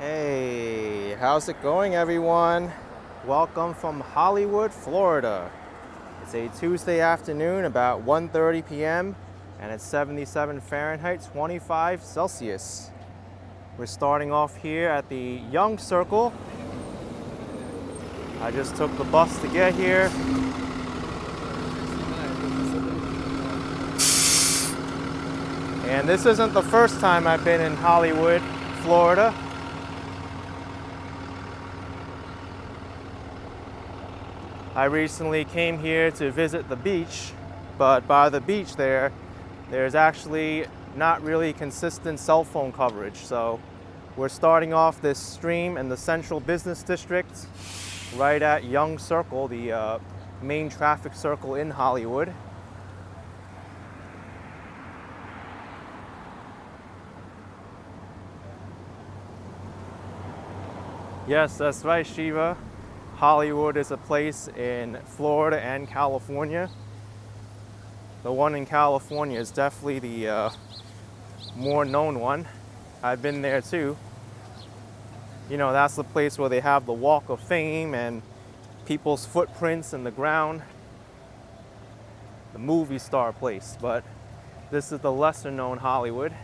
Hey, how's it going, everyone? Welcome from Hollywood, Florida. It's a Tuesday afternoon, about 1:30 p.m., and it's 77 Fahrenheit, 25 Celsius. We're starting off here at the Young Circle. I just took the bus to get here. And this isn't the first time I've been in Hollywood, Florida. I recently came here to visit the beach, but by the beach there's actually not really consistent cell phone coverage. So we're starting off this stream in the Central Business District, right at Young Circle, the main traffic circle in Hollywood. Yes, that's right, Shiva. Hollywood is a place in Florida and California. The one in California is definitely the more known one. I've been there too. You know, that's the place where they have the Walk of Fame and people's footprints in the ground. The movie star place, but this is the lesser known Hollywood.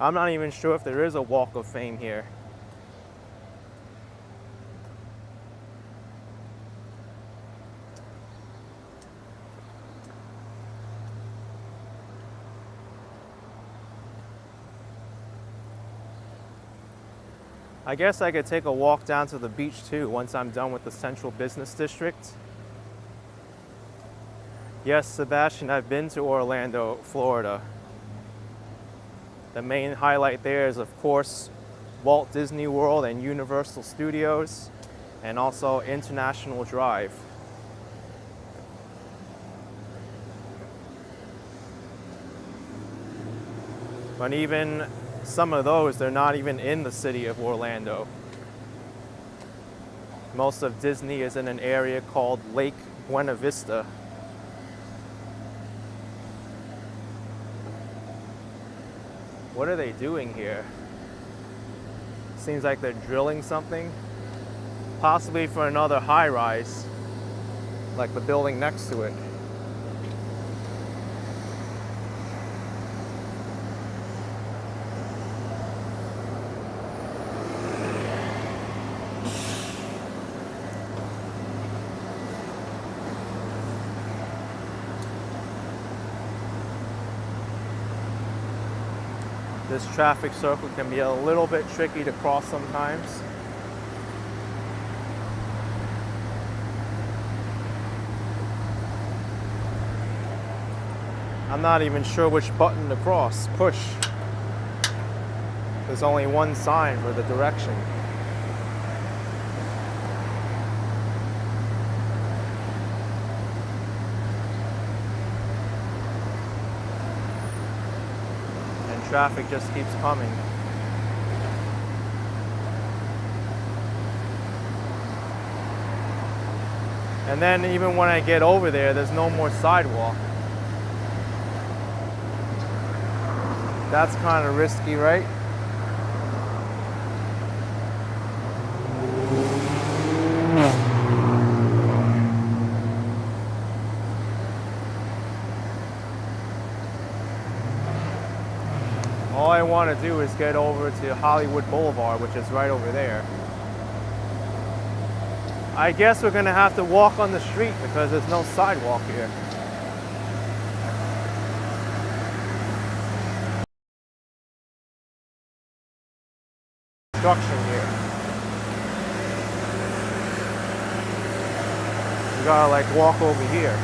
I'm not even sure if there is a Walk of Fame here. I guess I could take a walk down to the beach too once I'm done with the Central Business District. Yes, Sebastian, I've been to Orlando, Florida. The main highlight there is, of course, Walt Disney World and Universal Studios, and also International Drive. But even some of those, they're not even in the city of Orlando. Most of Disney is in an area called Lake Buena Vista. What are they doing here? Seems like they're drilling something. Possibly for another high-rise, like the building next to it. This traffic circle can be a little bit tricky to cross sometimes. I'm not even sure which button to cross. Push. There's only one sign for the direction. Traffic just keeps coming. And then even when I get over there, there's no more sidewalk. That's kind of risky, right? All I want to do is get over to Hollywood Boulevard, which is right over there. I guess we're going to have to walk on the street because there's no sidewalk here. Construction here. You gotta like walk over here.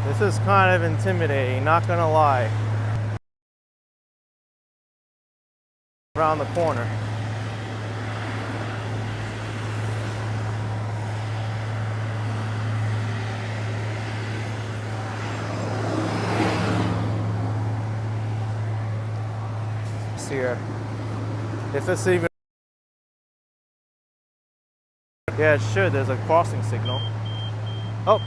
This is kind of intimidating, not gonna lie. Around the corner. here. If it's even... Yeah, it should. There's a crossing signal. Oh.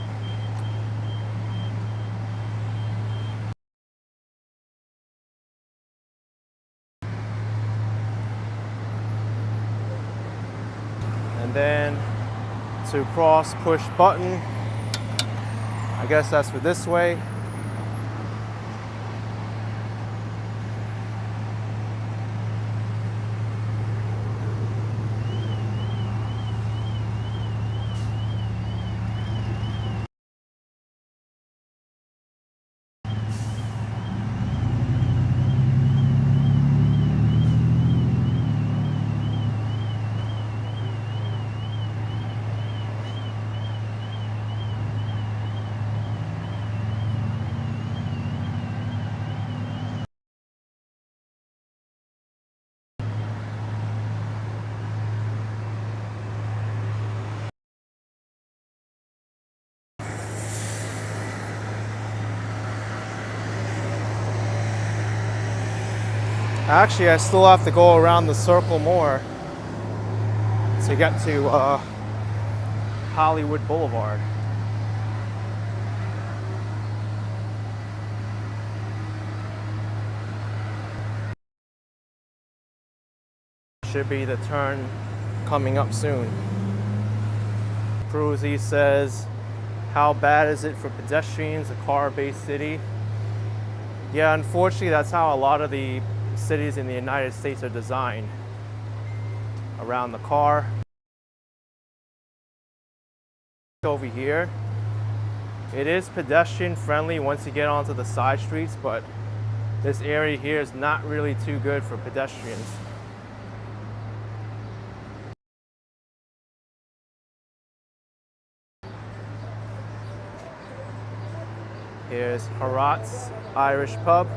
And then to cross, push button. I guess that's for this way. Actually, I still have to go around the circle more to get to Hollywood Boulevard. Should be the turn coming up soon. Cruzy says, how bad is it for pedestrians, a car-based city? Yeah, unfortunately, that's how a lot of the cities in the United States are designed, around the car. Over here, it is pedestrian friendly once you get onto the side streets, but this area here is not really too good for pedestrians. Here's Harrat's Irish Pub.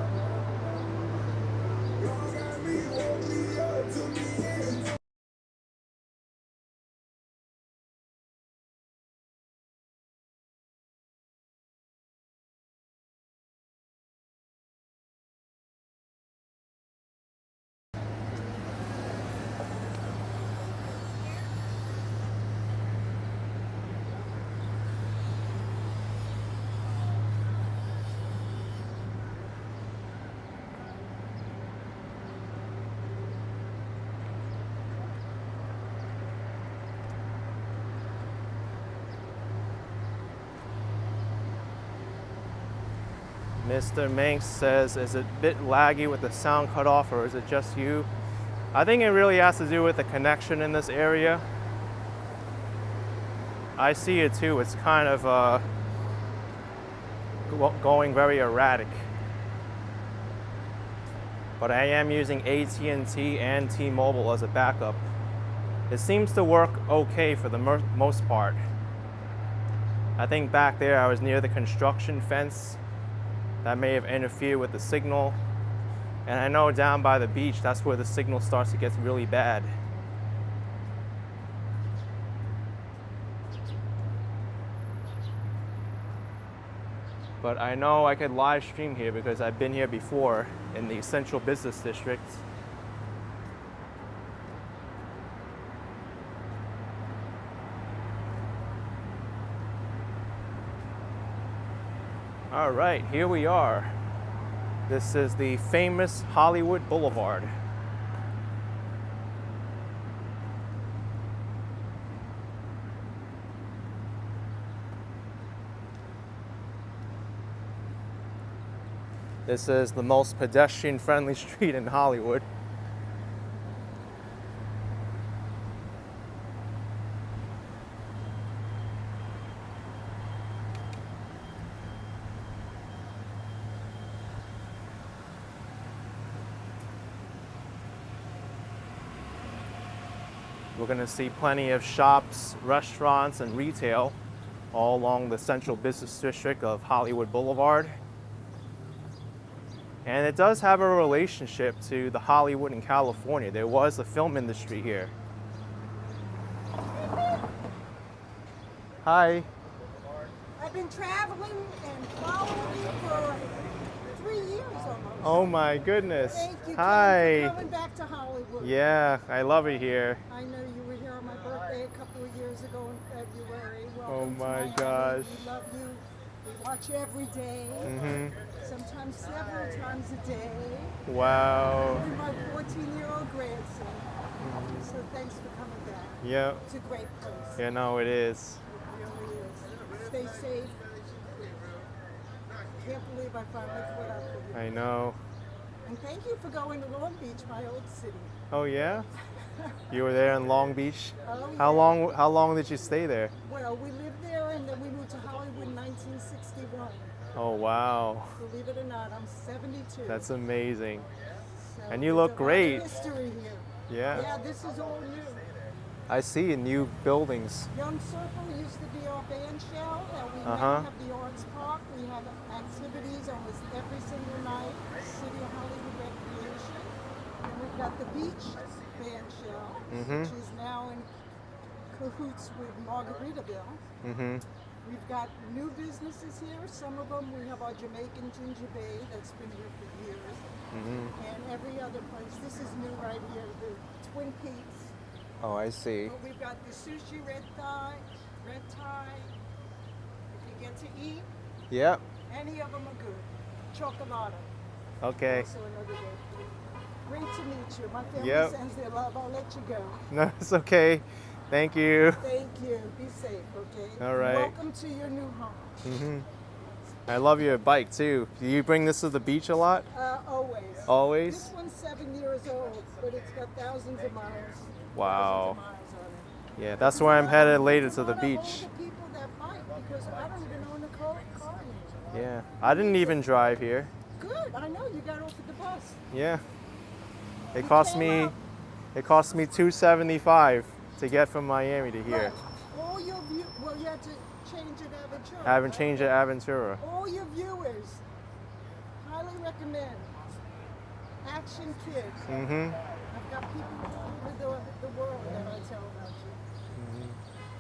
Mr. Manx says, is it a bit laggy with the sound cut off, or is it just you? I think it really has to do with the connection in this area. I see it too. It's kind of going very erratic. But I am using AT&T and T-Mobile as a backup. It seems to work okay for the most part. I think back there I was near the construction fence. That may have interfered with the signal. And I know down by the beach, that's where the signal starts to get really bad. But I know I could live stream here because I've been here before in the Central Business District. All right, here we are. This is the famous Hollywood Boulevard. This is the most pedestrian-friendly street in Hollywood. We're going to see plenty of shops, restaurants, and retail all along the Central Business District of Hollywood Boulevard. And it does have a relationship to the Hollywood in California. There was a film industry here. Hi. I've been traveling and following you for 3 years almost. Oh my goodness. Thank you, Ken, Hi. for coming back to Hollywood. Yeah, I love it here. I know you were here on my birthday a couple of years ago in February. Welcome Oh to my Miami. gosh. We love you. We watch you every day. Sometimes several times a day. Wow. You're my 14-year-old grandson. So thanks for coming back. Yep. It's a great place. Yeah, no, it is. It really is. Stay safe. Can't believe I finally caught up with you. I know. And thank you for going to Long Beach, my old city. Oh yeah? You were there in Long Beach? Oh, How long did you stay there? Well, we lived there and then we moved to Hollywood in 1961. Oh wow. Believe it or not, I'm 72. That's amazing. So And you there's look a lot of great. history here. Yeah. Yeah, this is all new. I see new buildings. Young Circle used to be our band shell. Now we Uh-huh. now have the Arts Park. We have activities almost every single night. City of Hollywood Recreation. And we've got the beach band shell, which is now in cahoots with Margaritaville. We've got new businesses here. Some of them, we have our Jamaican Ginger Bay that's been here for years. And every other place. This is new right here, the Twin Peaks. Oh, I see. But we've got the sushi red tie. If you get to eat, Yep. any of them are good. Chocolata. Okay. Also another day. Great to meet you. My family Yep. sends their love. I'll let you go. No, it's okay. Thank you. Thank you. Be safe, okay? All right. Welcome to your new home. I love your bike too. Do you bring this to the beach a lot? Always. Always? This one's 7 years old, but it's got thousands of miles. Wow. Thousands of miles on it. Yeah, that's where I'm headed later to the There's a lot of beach. older people that bike because I don't even own a car anymore. Yeah. I didn't even drive here. Good. I know you got off at the bus. Yeah. It We cost came me up. $275 to get from Miami to here. Right. All your well, you had to change it at Aventura. I haven't changed at Aventura. All your viewers, highly recommend Action Kids. I've got people all over the world that I tell about you.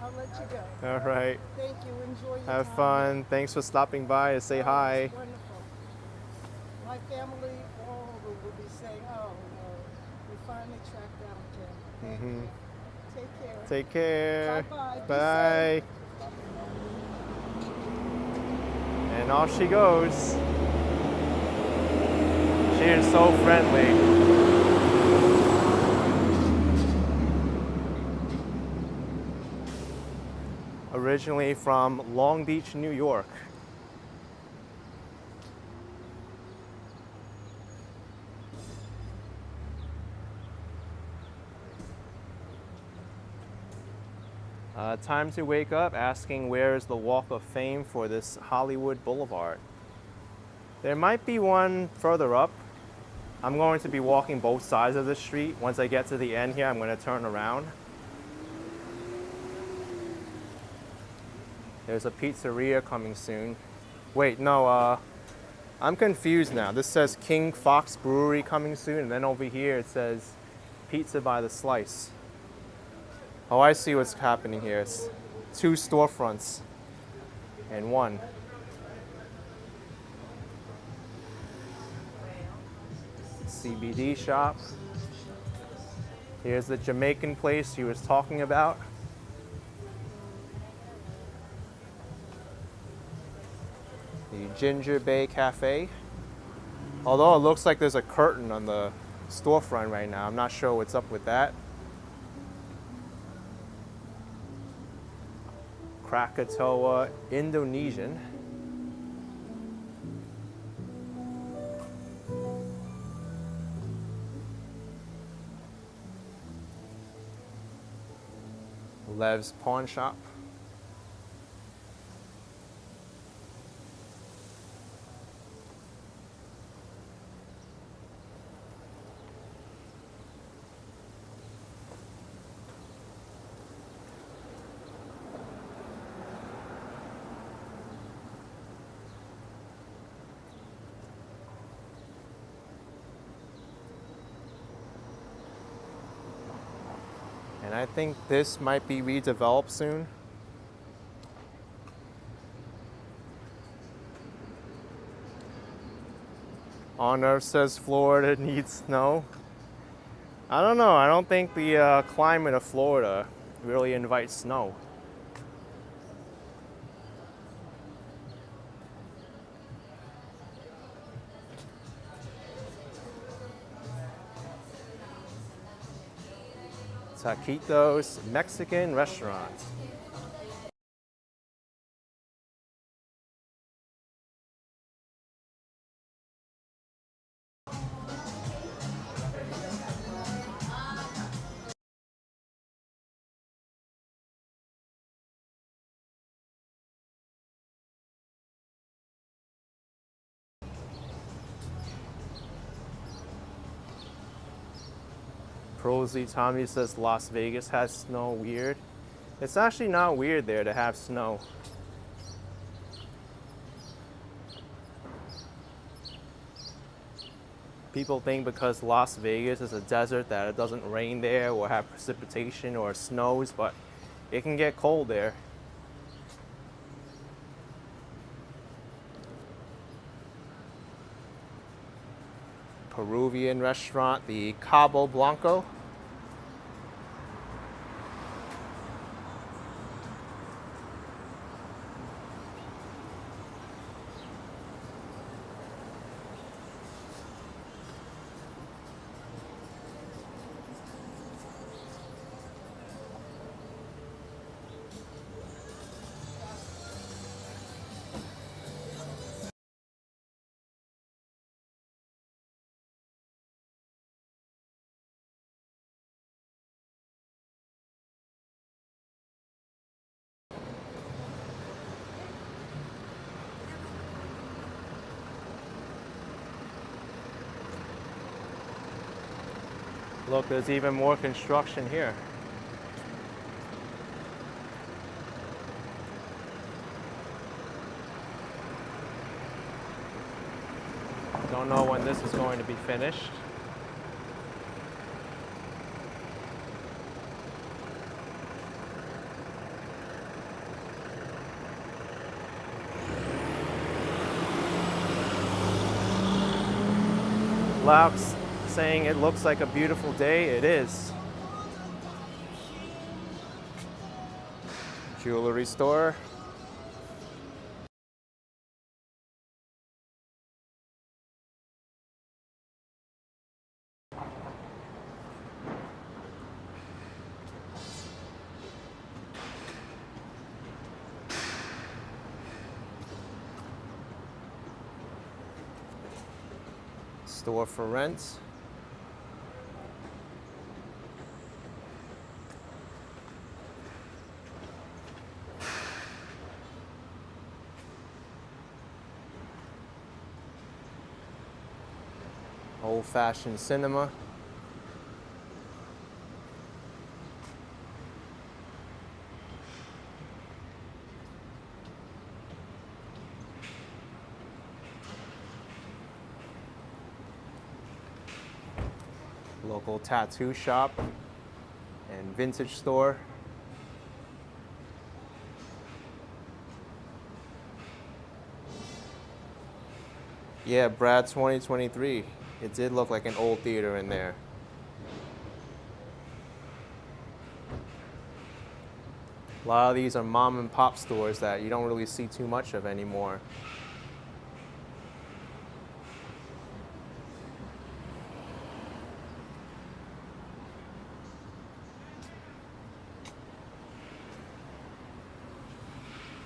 I'll let you go. All right. Thank you. Enjoy your Have time. fun. Thanks for stopping by and say hi. It's wonderful. My family all over will be saying, oh, no, we finally tracked down Jen. Take care. Take care. Bye-bye. Be Bye. And off she goes. She is so friendly. Originally from Long Beach, New York. Time to wake up asking where is the Walk of Fame for this Hollywood Boulevard. There might be one further up. I'm going to be walking both sides of the street. Once I get to the end here, I'm going to turn around. There's a pizzeria coming soon. Wait, no, I'm confused now. This says King Fox Brewery coming soon, and then over here it says Pizza by the Slice. Oh, I see what's happening here. It's 2 storefronts and 1. CBD shop. Here's the Jamaican place he was talking about. The Ginger Bay Cafe. Although it looks like there's a curtain on the storefront right now. I'm not sure what's up with that. Krakatoa Indonesian. Lev's Pawn Shop. And I think this might be redeveloped soon. On Earth says Florida needs snow. I don't know. I don't think the climate of Florida really invites snow. Taquitos Mexican restaurant. Prosy Tommy says Las Vegas has snow. Weird. It's actually not weird there to have snow. People think because Las Vegas is a desert that it doesn't rain there or have precipitation or snows, but it can get cold there. Peruvian restaurant, the Cabo Blanco. Look, there's even more construction here. Don't know when this is going to be finished. Lauk's saying it looks like a beautiful day. It is. Jewelry store. Store for rent. Old-fashioned cinema. Local tattoo shop and vintage store. Yeah, Brad 2023. It did look like an old theater in there. A lot of these are mom and pop stores that you don't really see too much of anymore.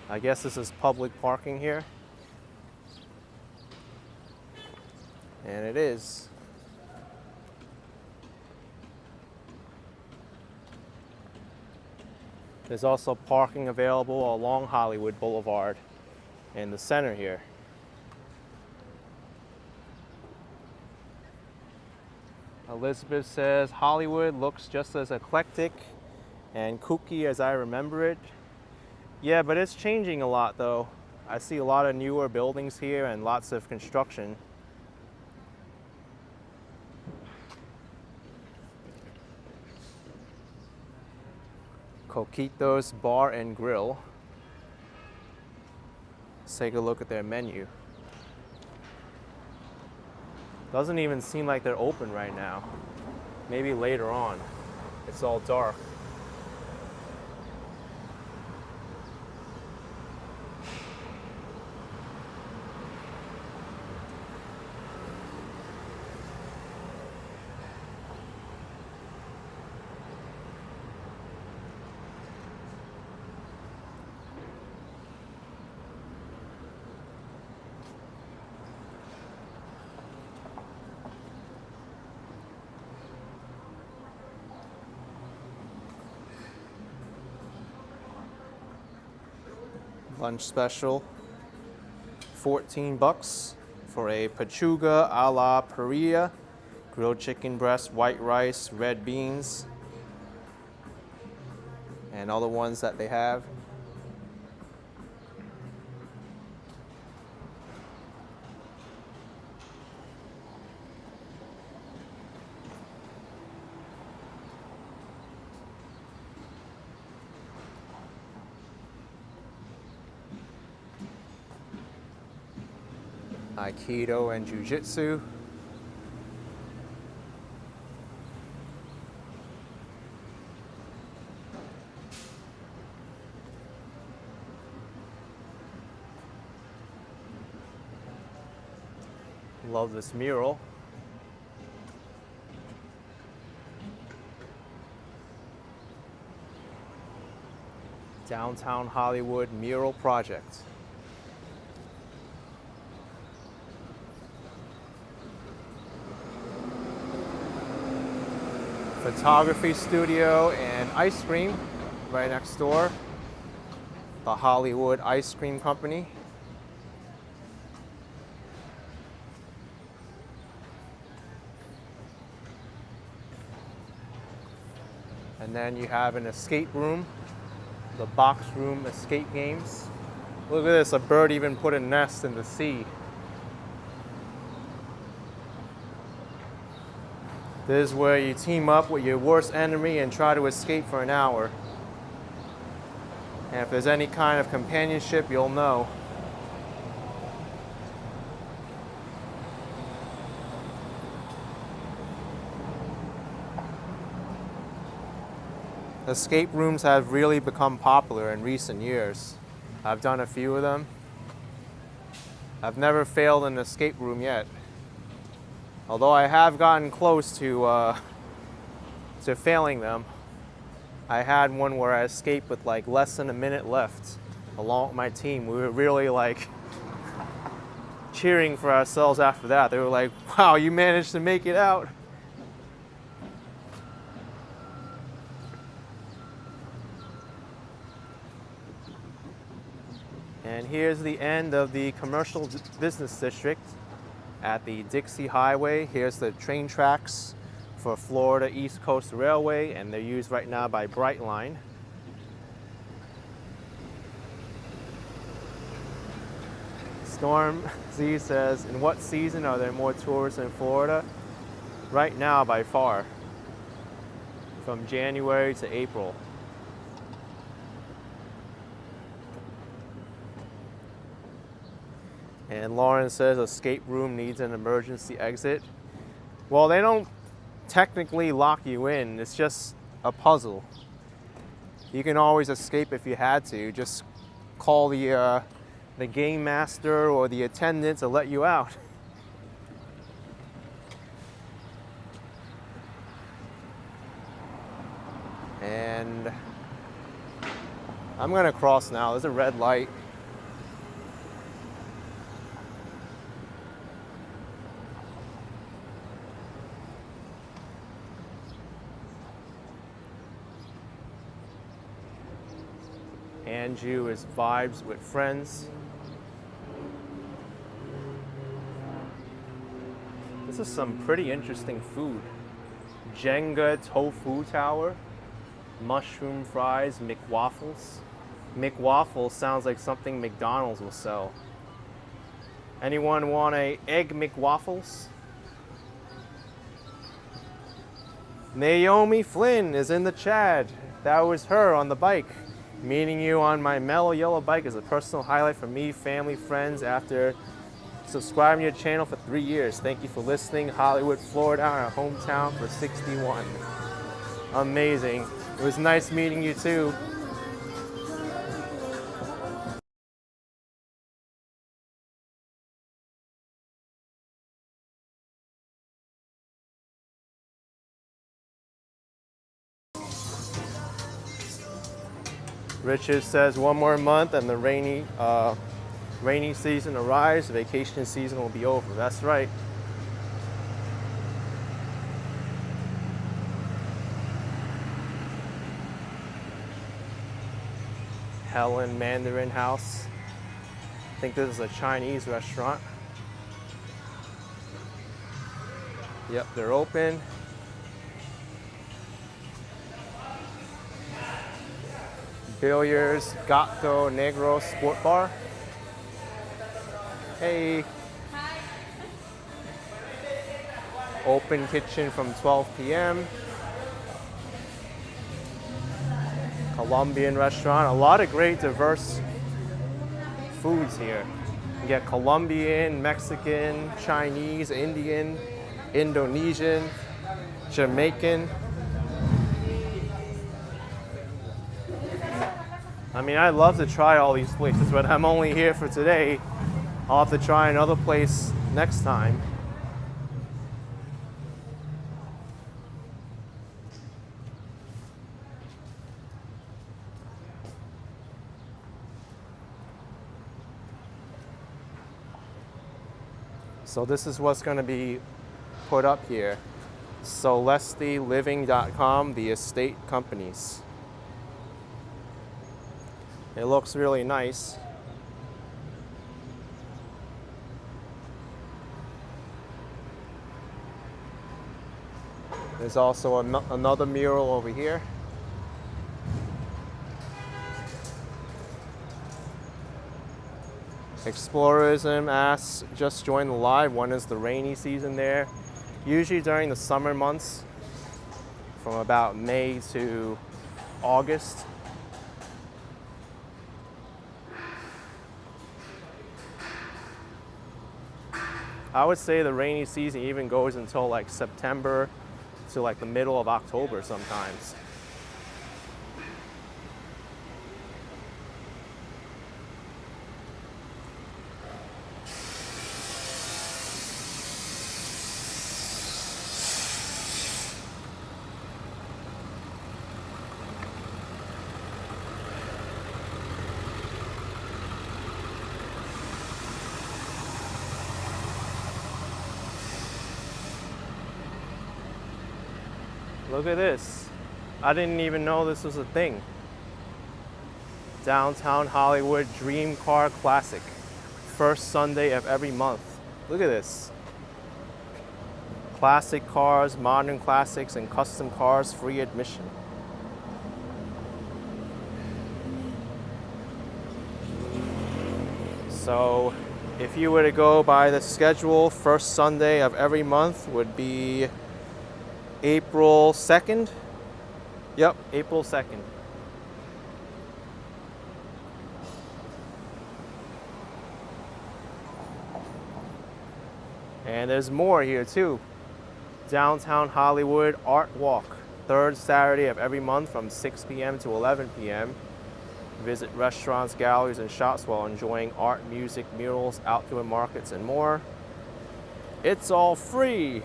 I guess this is public parking here. And it is. There's also parking available along Hollywood Boulevard in the center here. Elizabeth says Hollywood looks just as eclectic and kooky as I remember it. Yeah, but it's changing a lot though. I see a lot of newer buildings here and lots of construction. Coquitos Bar and Grill. Let's take a look at their menu. Doesn't even seem like they're open right now. Maybe later on. It's all dark. Lunch special, $14 for a pechuga a la parrilla, grilled chicken breast, white rice, red beans, and all the ones that they have. Aikido and Jiu-Jitsu. Love this mural. Downtown Hollywood mural project. Photography studio and ice cream right next door. The Hollywood Ice Cream Company. And then you have an escape room, the box room escape games. Look at this, a bird even put a nest in the sea. This is where you team up with your worst enemy and try to escape for an hour. And if there's any kind of companionship, you'll know. Escape rooms have really become popular in recent years. I've done a few of them. I've never failed an escape room yet. Although I have gotten close to failing them. I had one where I escaped with like less than a minute left along with my team. We were really like cheering for ourselves after that. They were like, wow, you managed to make it out. And here's the end of the commercial business district at the Dixie Highway. Here's the train tracks for Florida East Coast Railway, and they're used right now by Brightline. Storm Z says, in what season are there more tourists in Florida? Right now, by far, from January to April. And Lauren says escape room needs an emergency exit. Well, they don't technically lock you in. It's just a puzzle. You can always escape if you had to. Just call the game master or the attendant to let you out. And I'm gonna cross now. There's a red light. Anju is vibes with friends. This is some pretty interesting food. Jenga tofu tower, mushroom fries, McWaffles. McWaffles sounds like something McDonald's will sell. Anyone want a egg McWaffles? Naomi Flynn is in the chat. That was her on the bike. Meeting you on my mellow yellow bike is a personal highlight for me, family, friends after subscribing to your channel for 3 years. Thank you for listening. Hollywood, Florida, our hometown for 61. Amazing. It was nice meeting you too. Richard says 1 more month and the rainy season arrives. Vacation season will be over. That's right. Helen Mandarin House. I think this is a Chinese restaurant. Yep, they're open. Billiards, Gato Negro Sport Bar. Hey. Open kitchen from 12 p.m. Colombian restaurant. A lot of great diverse foods here. You get Colombian, Mexican, Chinese, Indian, Indonesian, Jamaican. I mean, I'd love to try all these places, but I'm only here for today. I'll have to try another place next time. So this is what's going to be put up here. CelestiLiving.com, the estate companies. It looks really nice. There's also another mural over here. Explorism asks, just joined the live. When is the rainy season there? Usually during the summer months, from about May to August. I would say the rainy season even goes until like September to like the middle of October sometimes. Look at this. I didn't even know this was a thing. Downtown Hollywood Dream Car Classic. First Sunday of every month. Look at this. Classic cars, modern classics, and custom cars, free admission. So if you were to go by the schedule, first Sunday of every month would be April 2nd? Yep, April 2nd. And there's more here too. Downtown Hollywood Art Walk. Third Saturday of every month from 6 p.m. to 11 p.m. Visit restaurants, galleries, and shops while enjoying art, music, murals, outdoor markets, and more. It's all free.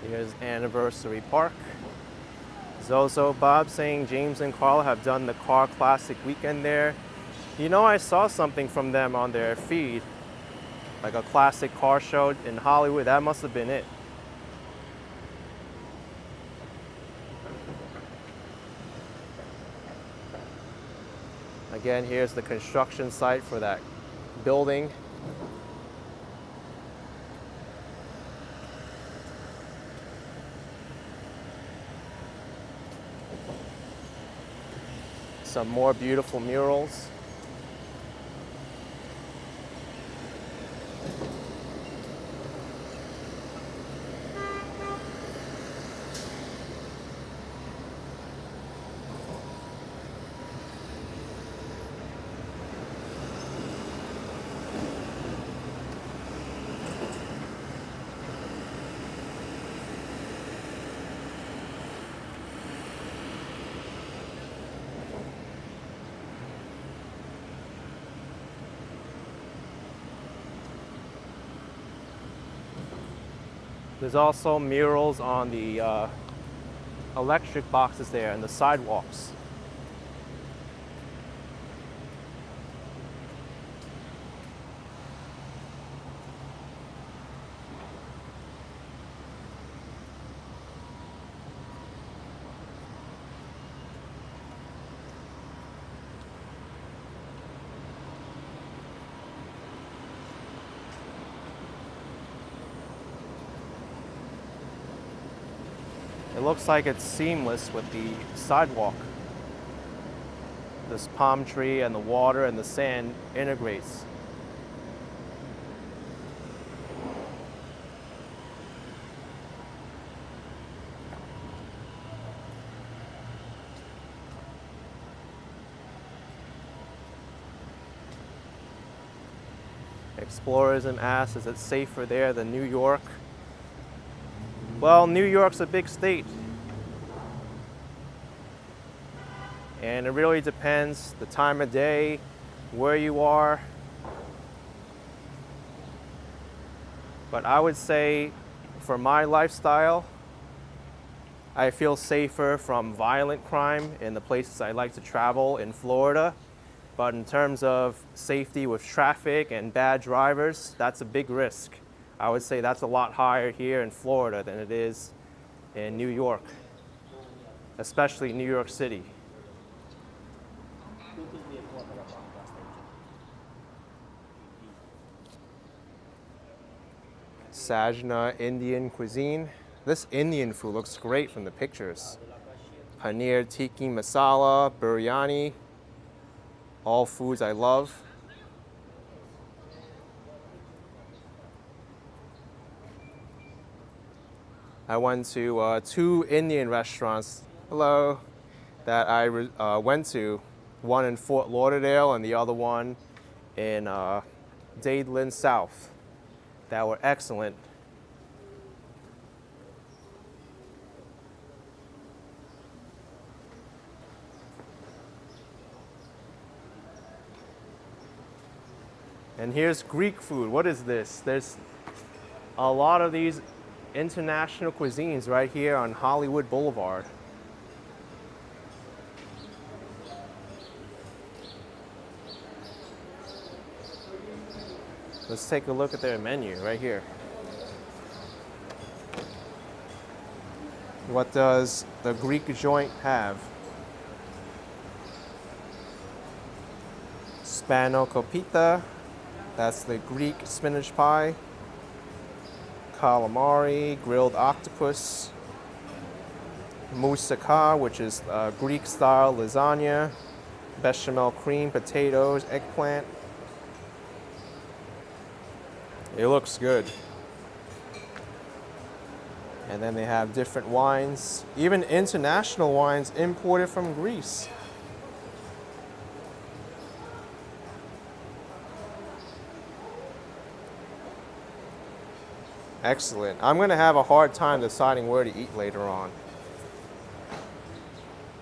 Here's Anniversary Park. Zozo Bob saying James and Carl have done the Car Classic weekend there. You know, I saw something from them on their feed, like a classic car show in Hollywood. That must have been it. Again, here's the construction site for that building. some more beautiful murals. There's also murals on the electric boxes there and the sidewalks. It looks like it's seamless with the sidewalk. This palm tree and the water and the sand integrates. Explorism asks, is it safer there than New York? Well, New York's a big state. And it really depends the time of day, where you are. But I would say for my lifestyle, I feel safer from violent crime in the places I like to travel in Florida. But in terms of safety with traffic and bad drivers, that's a big risk. I would say that's a lot higher here in Florida than it is in New York, especially New York City. Sajna Indian cuisine. This Indian food looks great from the pictures. Paneer tikka masala, biryani, all foods I love. I went to 2 Indian restaurants, hello, that I went to. One in Fort Lauderdale and the other one in Dadeland South, that were excellent. And here's Greek food. What is this? There's a lot of these international cuisines right here on Hollywood Boulevard. Let's take a look at their menu right here. What does the Greek joint have? Spanakopita, that's the Greek spinach pie. Calamari, grilled octopus. Moussaka, which is Greek-style lasagna. Bechamel cream, potatoes, eggplant. It looks good. And then they have different wines, even international wines imported from Greece. Excellent. I'm going to have a hard time deciding where to eat later on.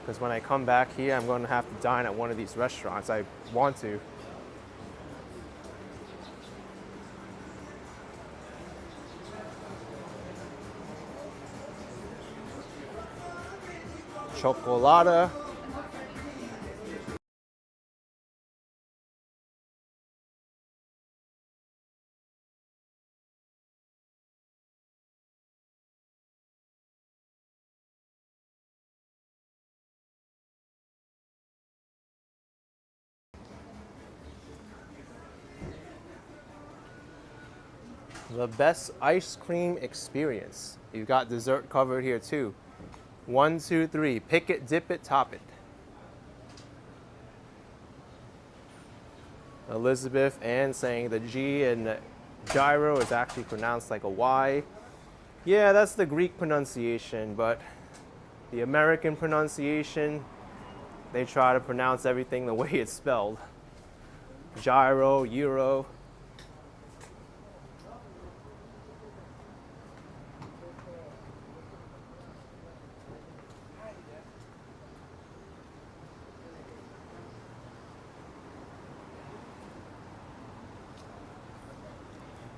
Because when I come back here, I'm going to have to dine at one of these restaurants. I want to. Chocolata. The best ice cream experience. You've got dessert covered here too. 1, 2, 3. Pick it, dip it, top it. Elizabeth Ann saying the G in gyro is actually pronounced like a Y. Yeah, that's the Greek pronunciation, but the American pronunciation, they try to pronounce everything the way it's spelled. Gyro, Euro.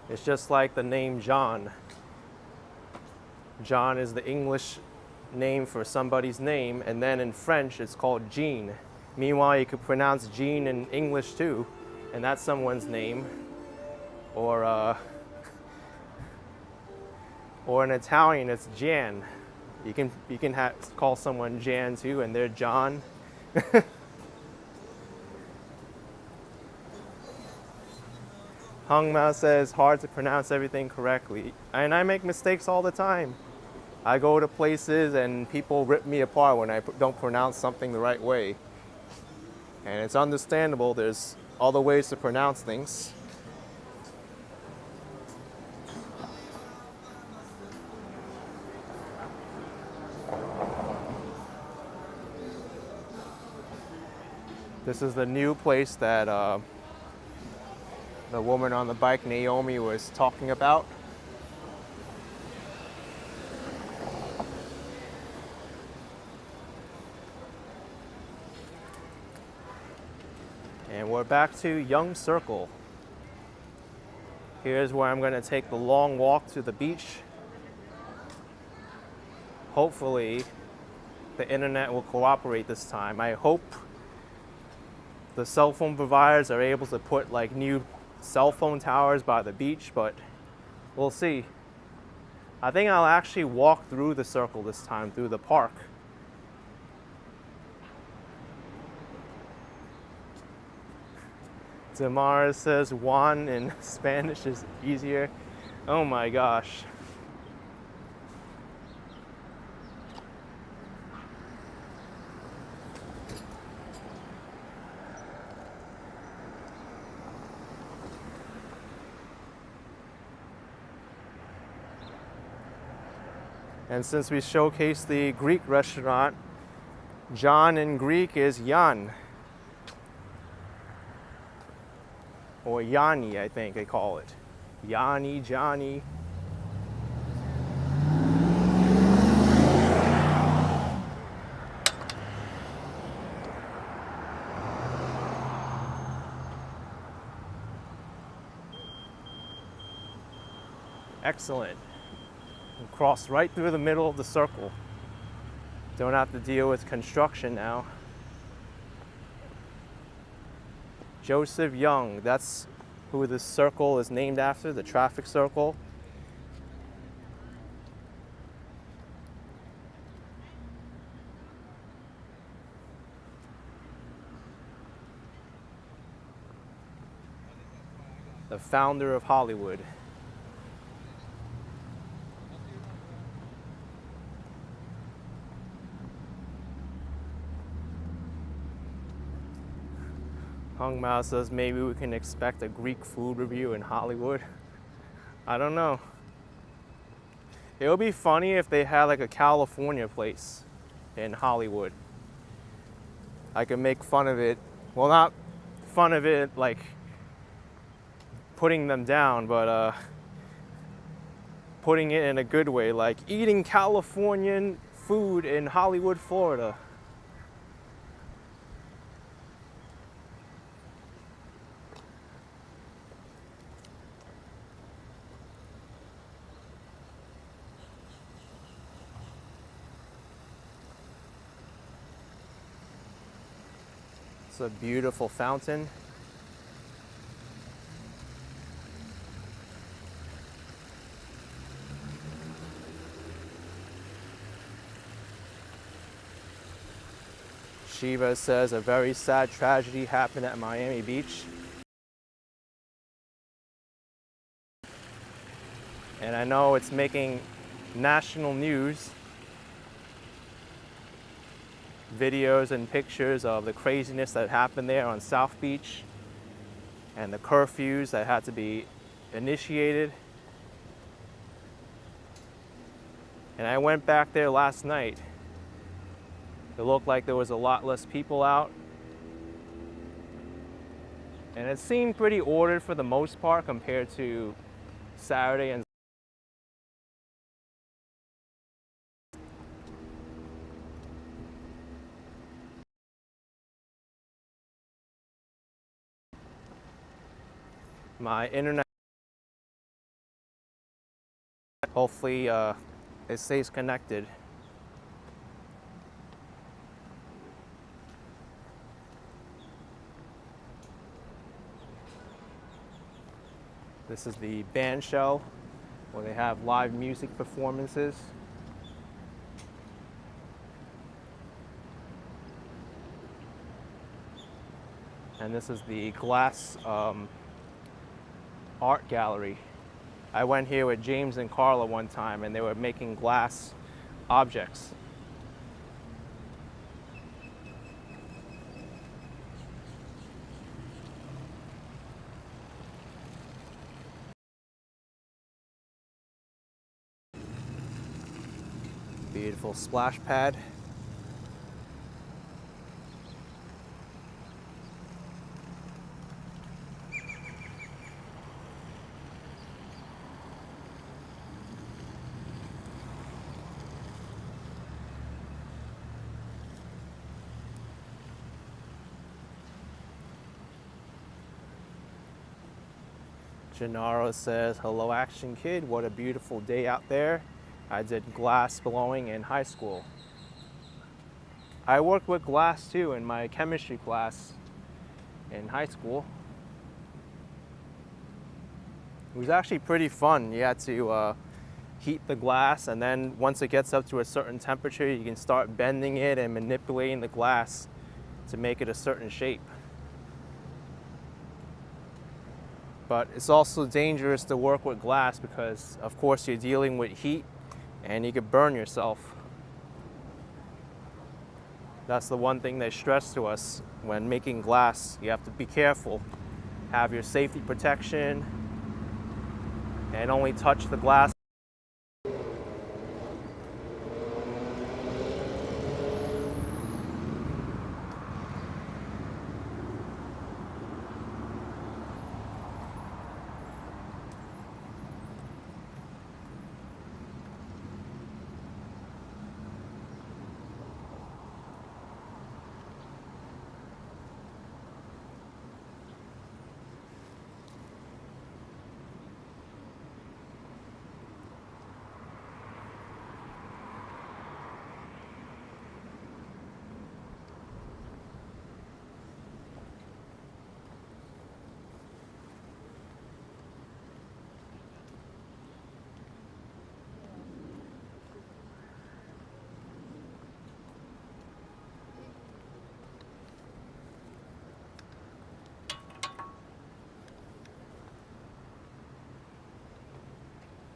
It's just like the name John. John is the English name for somebody's name, and then in French it's called Jean. Meanwhile, you could pronounce Jean in English too, and that's someone's name. Or in Italian, it's Jan. You can call someone Jan too, and they're John. Hangma says hard to pronounce everything correctly, and I make mistakes all the time. I go to places and people rip me apart when I don't pronounce something the right way. And it's understandable, there's other ways to pronounce things. This is the new place that the woman on the bike, Naomi, was talking about. And we're back to Young Circle. Here's where I'm going to take the long walk to the beach. Hopefully, the internet will cooperate this time. I hope the cell phone providers are able to put like new cell phone towers by the beach, but we'll see. I think I'll actually walk through the circle this time, through the park. Damara says Juan in Spanish is easier. Oh my gosh. And since we showcased the Greek restaurant, John in Greek is Jan. Or Yanni, I think they call it. Yanni, Johnny. Excellent. We'll cross right through the middle of the circle. Don't have to deal with construction now. Joseph Young, that's who this circle is named after, the traffic circle. The founder of Hollywood. Hung Mao says maybe we can expect a Greek food review in Hollywood. I don't know. It would be funny if they had like a California place in Hollywood. I could make fun of it. Well, not fun of it like putting them down, but putting it in a good way, like eating Californian food in Hollywood, Florida. It's a beautiful fountain. Shiva says a very sad tragedy happened at Miami Beach. And I know it's making national news. Videos and pictures of the craziness that happened there on South Beach. and the curfews that had to be initiated. And I went back there last night. It looked like there was a lot less people out. And it seemed pretty ordered for the most part compared to Saturday and my internet. Hopefully it stays connected. This is the band shell where they have live music performances. And this is the glass art gallery. I went here with James and Carla one time and they were making glass objects. Beautiful splash pad. Gennaro says, hello Action Kid, what a beautiful day out there. I did glass blowing in high school. I worked with glass too in my chemistry class in high school. It was actually pretty fun. You had to heat the glass, and then once it gets up to a certain temperature, you can start bending it and manipulating the glass to make it a certain shape. But it's also dangerous to work with glass because, of course, you're dealing with heat and you could burn yourself. That's the one thing they stress to us when making glass. You have to be careful, have your safety protection, and only touch the glass.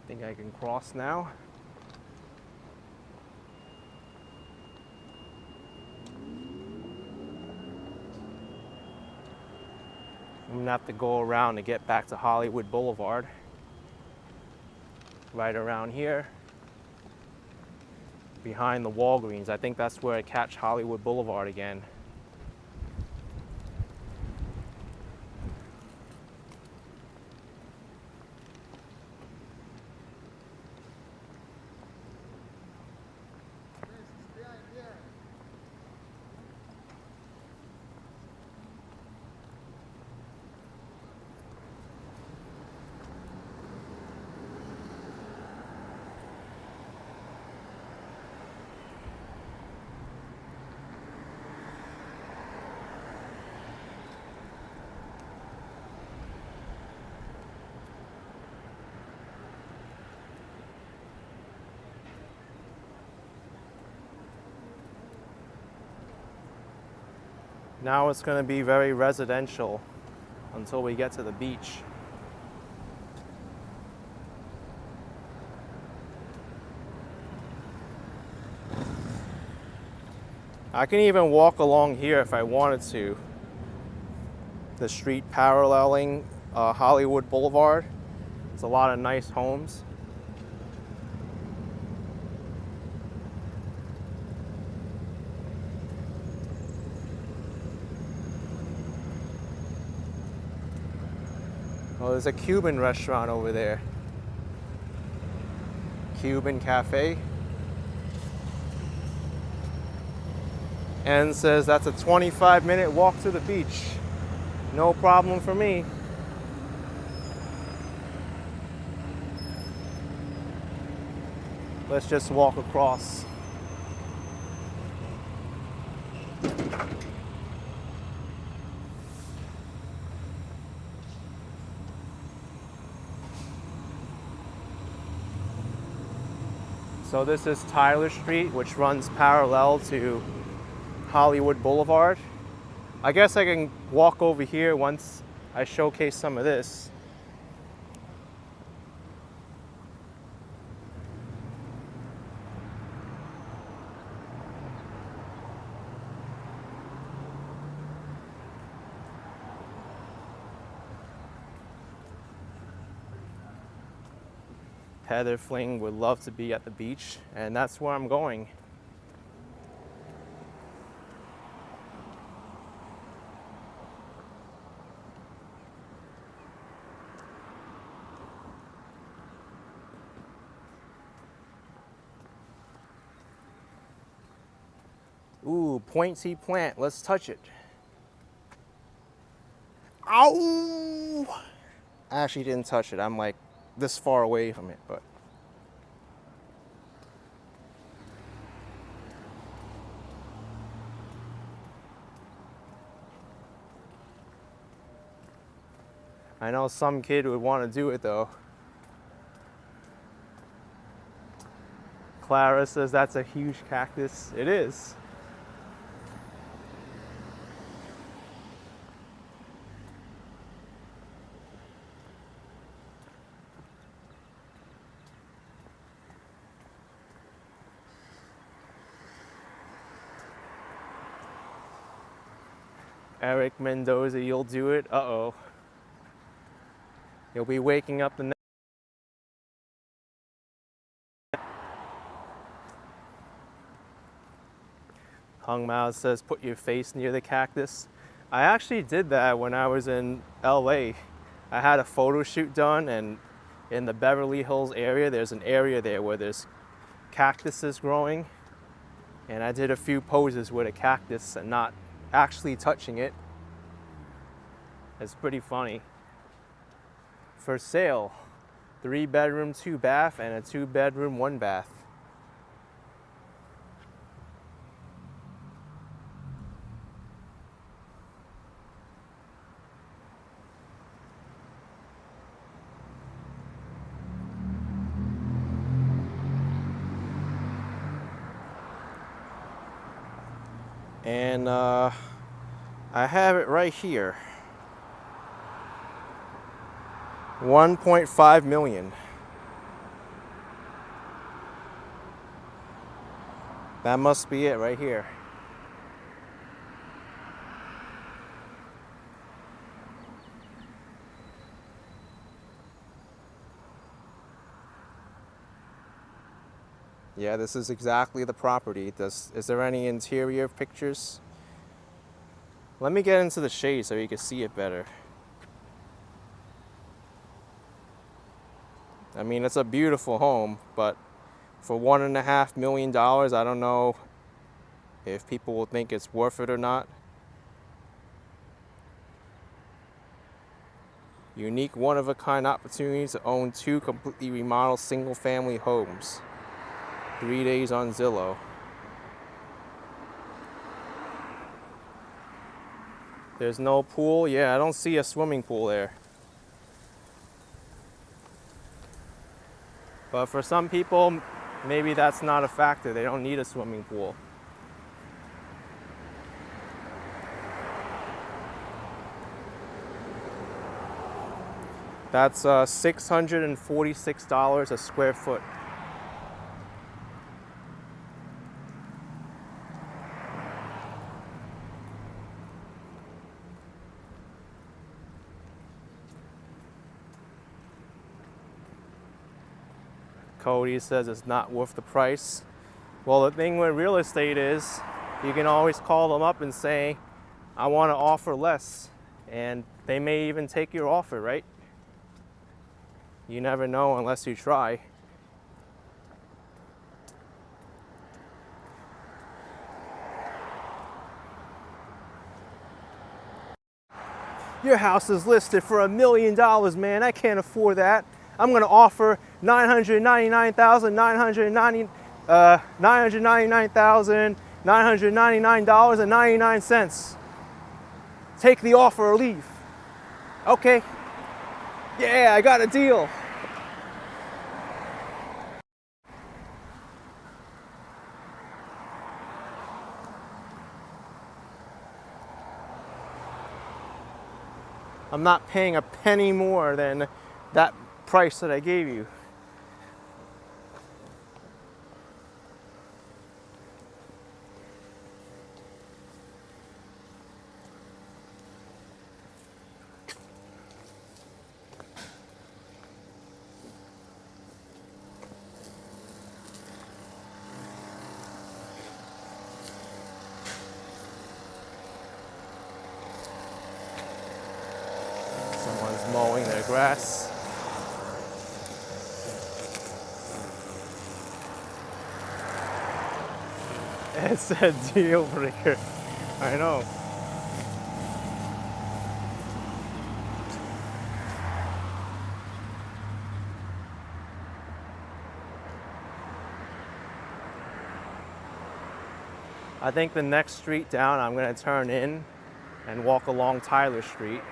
I think I can cross now. I'm gonna have to go around to get back to Hollywood Boulevard. Right around here, behind the Walgreens. I think that's where I catch Hollywood Boulevard again. Now it's going to be very residential until we get to the beach. I can even walk along here if I wanted to. the street paralleling Hollywood Boulevard. There's a lot of nice homes. Oh, there's a Cuban restaurant over there. Cuban Cafe. And says that's a 25-minute walk to the beach. No problem for me. Let's just walk across. So this is Tyler Street, which runs parallel to Hollywood Boulevard. I guess I can walk over here once I showcase some of this. Heather Fling would love to be at the beach, and that's where I'm going. Ooh, pointy plant. Let's touch it. Ow! I actually didn't touch it. I'm like this far away from it, but I know some kid would want to do it though. Clara says that's a huge cactus. It is. Eric Mendoza, you'll do it. Uh-oh. You'll be waking up the next. Hung Mao says, put your face near the cactus. I actually did that when I was in LA. I had a photo shoot done, and in the Beverly Hills area, there's an area there where there's cactuses growing. And I did a few poses with a cactus and not actually touching it. It's pretty funny. For sale, 3-bedroom, 2-bath, and a 2-bedroom, 1-bath. And I have it right here. 1.5 million. That must be it right here. Yeah, this is exactly the property. Is there any interior pictures? Let me get into the shade so you can see it better. I mean, it's a beautiful home, but for $1.5 million, I don't know if people will think it's worth it or not. Unique one-of-a-kind opportunity to own 2 completely remodeled single-family homes. 3 days on Zillow. There's no pool. Yeah, I don't see a swimming pool there. But for some people, maybe that's not a factor. They don't need a swimming pool. That's $646 a square foot. Cody says it's not worth the price. Well, the thing with real estate is you can always call them up and say, I want to offer less. And they may even take your offer, right? You never know unless you try. Your house is listed for $1 million, man. I can't afford that. I'm gonna offer $999,999.99. Take the offer or leave. Okay. Yeah, I got a deal. I'm not paying a penny more than that price that I gave you. Someone's mowing their grass. It's a deal breaker. I know. I think the next street down, I'm going to turn in and walk along Tyler Street.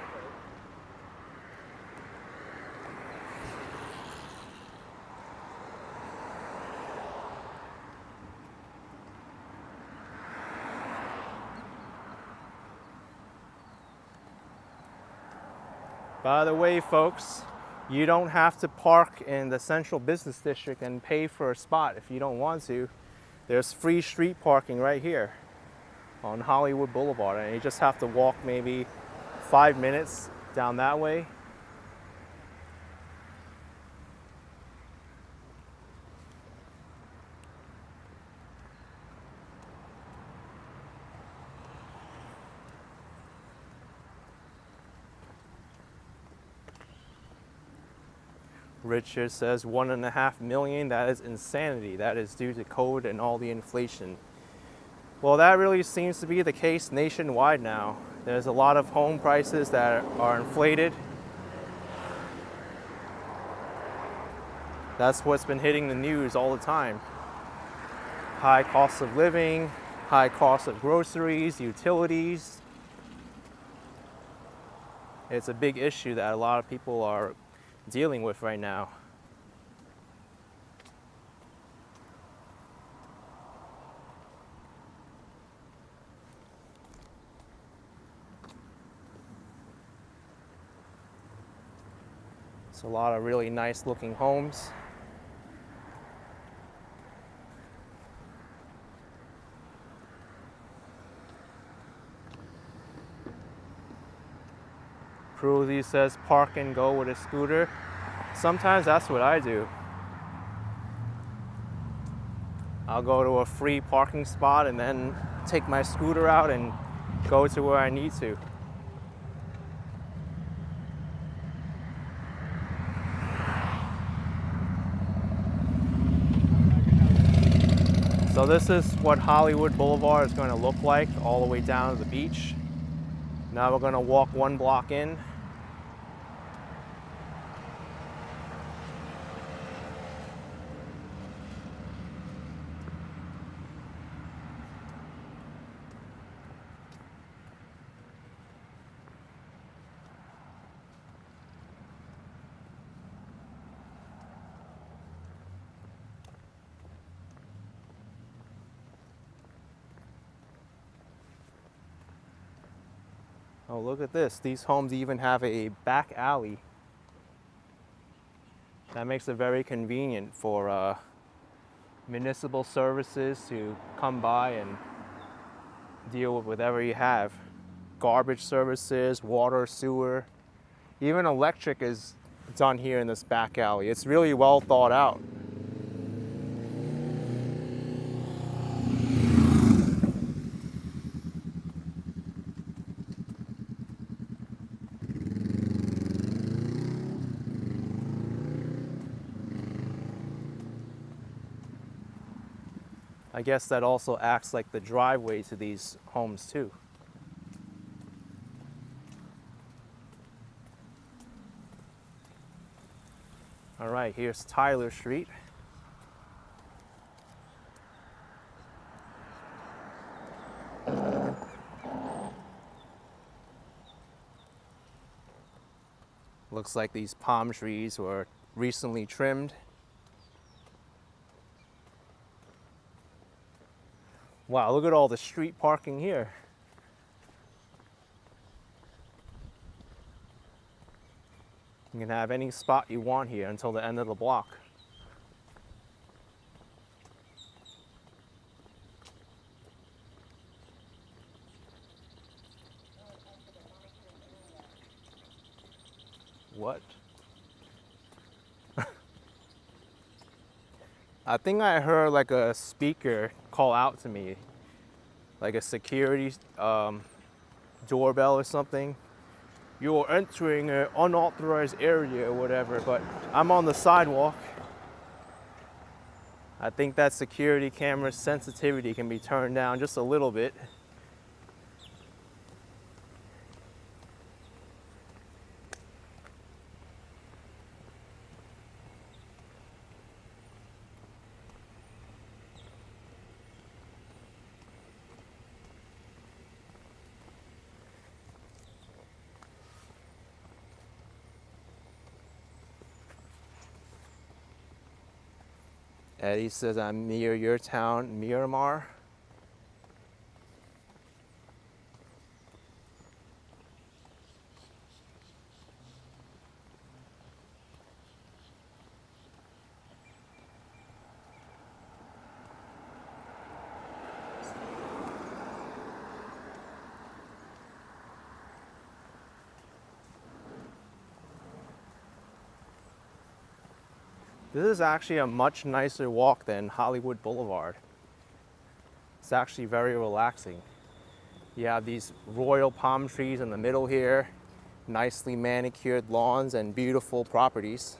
By the way, folks, you don't have to park in the central business district and pay for a spot if you don't want to. There's free street parking right here on Hollywood Boulevard, and you just have to walk maybe 5 minutes down that way. Richard says 1.5 million. That is insanity. That is due to COVID and all the inflation. Well, that really seems to be the case nationwide now. There's a lot of home prices that are inflated. That's what's been hitting the news all the time. High cost of living, high cost of groceries, utilities. It's a big issue that a lot of people are dealing with right now. It's a lot of really nice looking homes. Cruzy says park and go with a scooter. Sometimes that's what I do. I'll go to a free parking spot and then take my scooter out and go to where I need to. So this is what Hollywood Boulevard is going to look like all the way down to the beach. Now we're going to walk 1 block in. Oh, look at this. These homes even have a back alley. That makes it very convenient for municipal services to come by and deal with whatever you have. Garbage services, water, sewer, even electric is done here in this back alley. It's really well thought out. I guess that also acts like the driveway to these homes too. All right, here's Tyler Street. Looks like these palm trees were recently trimmed. Wow, look at all the street parking here. You can have any spot you want here until the end of the block. What? I think I heard like a speaker call out to me, like a security doorbell or something. You're entering an unauthorized area or whatever, but I'm on the sidewalk. I think that security camera sensitivity can be turned down just a little bit. Eddie says I'm near your town, Miramar. This is actually a much nicer walk than Hollywood Boulevard. It's actually very relaxing. You have these royal palm trees in the middle here, nicely manicured lawns and beautiful properties.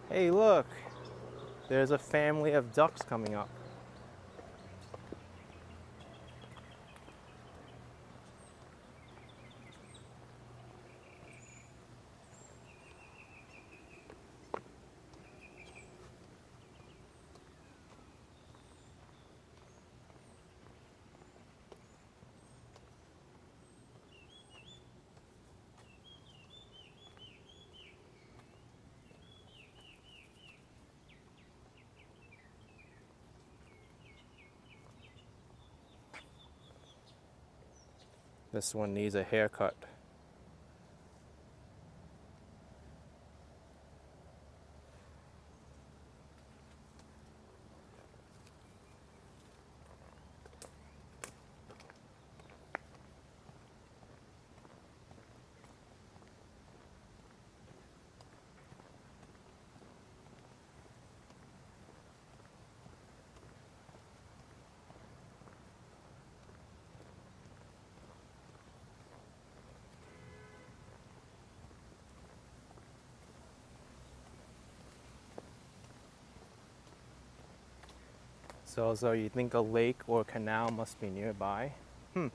Hey, look, there's a family of ducks coming up. This one needs a haircut. So you think a lake or canal must be nearby? Let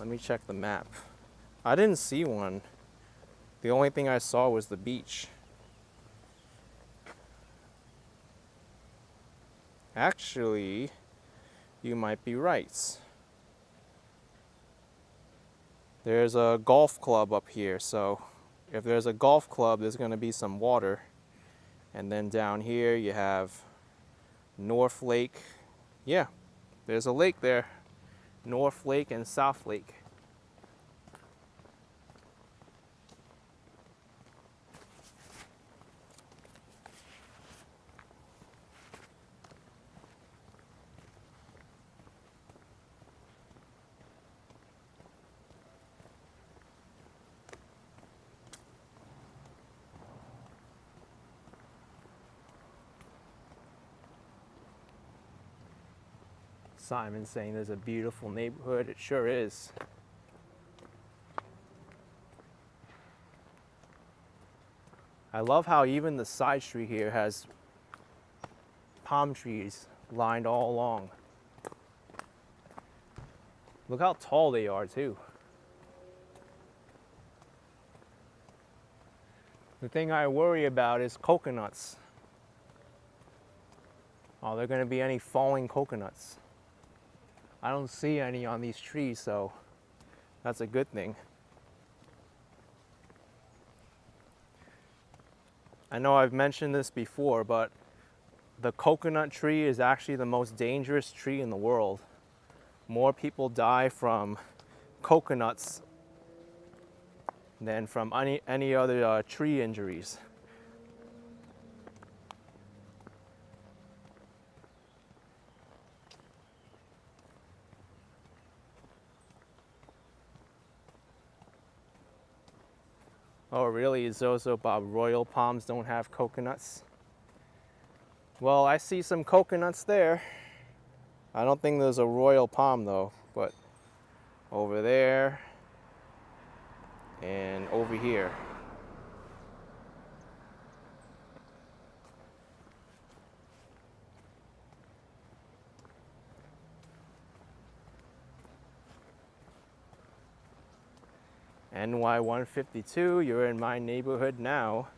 me check the map. I didn't see one. The only thing I saw was the beach. Actually, you might be right. There's a golf club up here, so if there's a golf club, there's going to be some water. And then down here you have North Lake. Yeah, there's a lake there. North Lake and South Lake. Simon saying there's a beautiful neighborhood. It sure is. I love how even the side street here has palm trees lined all along. Look how tall they are too. The thing I worry about is coconuts. Are there going to be any falling coconuts? I don't see any on these trees, so that's a good thing. I know I've mentioned this before, but the coconut tree is actually the most dangerous tree in the world. More people die from coconuts than from any other tree injuries. Oh really, Zozo Bob, royal palms don't have coconuts? Well, I see some coconuts there. I don't think there's a royal palm though, but over there and over here. NY 152, you're in my neighborhood now,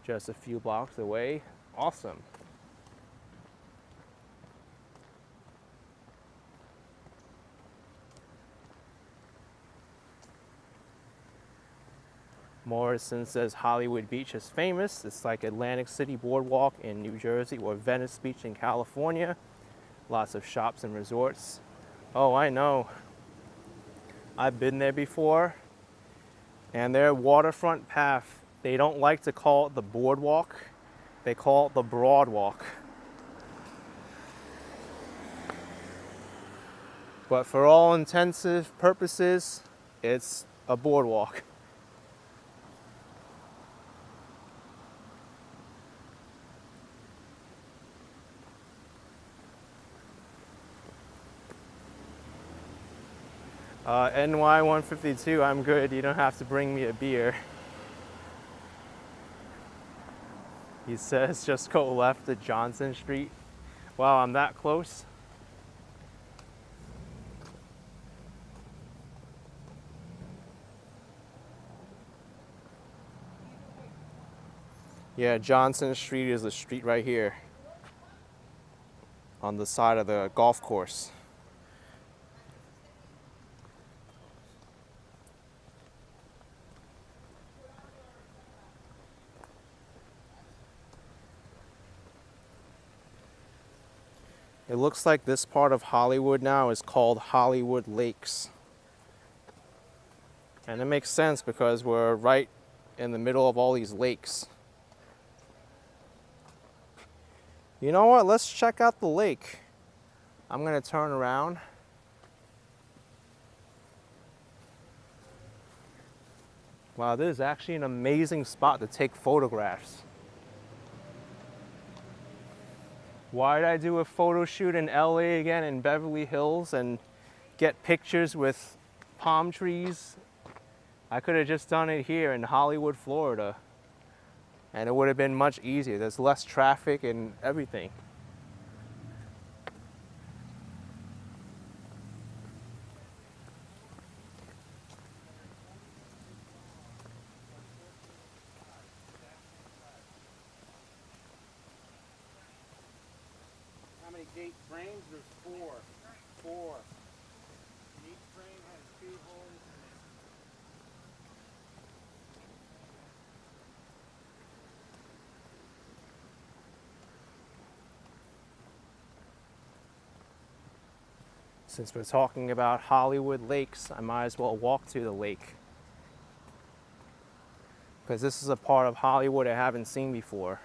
just a few blocks away. Awesome. Morrison says Hollywood Beach is famous. It's like Atlantic City Boardwalk in New Jersey or Venice Beach in California. Lots of shops and resorts. Oh, I know. I've been there before. And their waterfront path, they don't like to call it the Boardwalk. They call it the Broadwalk. But for all intensive purposes, it's a boardwalk. NY 152, I'm good. You don't have to bring me a beer. He says just go left at Johnson Street. Wow, I'm that close. Yeah, Johnson Street is the street right here on the side of the golf course. It looks like this part of Hollywood now is called Hollywood Lakes. And it makes sense because we're right in the middle of all these lakes. You know what? Let's check out the lake. I'm gonna turn around. Wow, this is actually an amazing spot to take photographs. Why did I do a photo shoot in LA again, in Beverly Hills, and get pictures with palm trees? I could have just done it here in Hollywood, Florida, and it would have been much easier. There's less traffic and everything. How many gate frames? There's four. Four. And each frame has 2 holes in it. Since we're talking about Hollywood lakes, I might as well walk to the lake. Because this is a part of Hollywood I haven't seen before.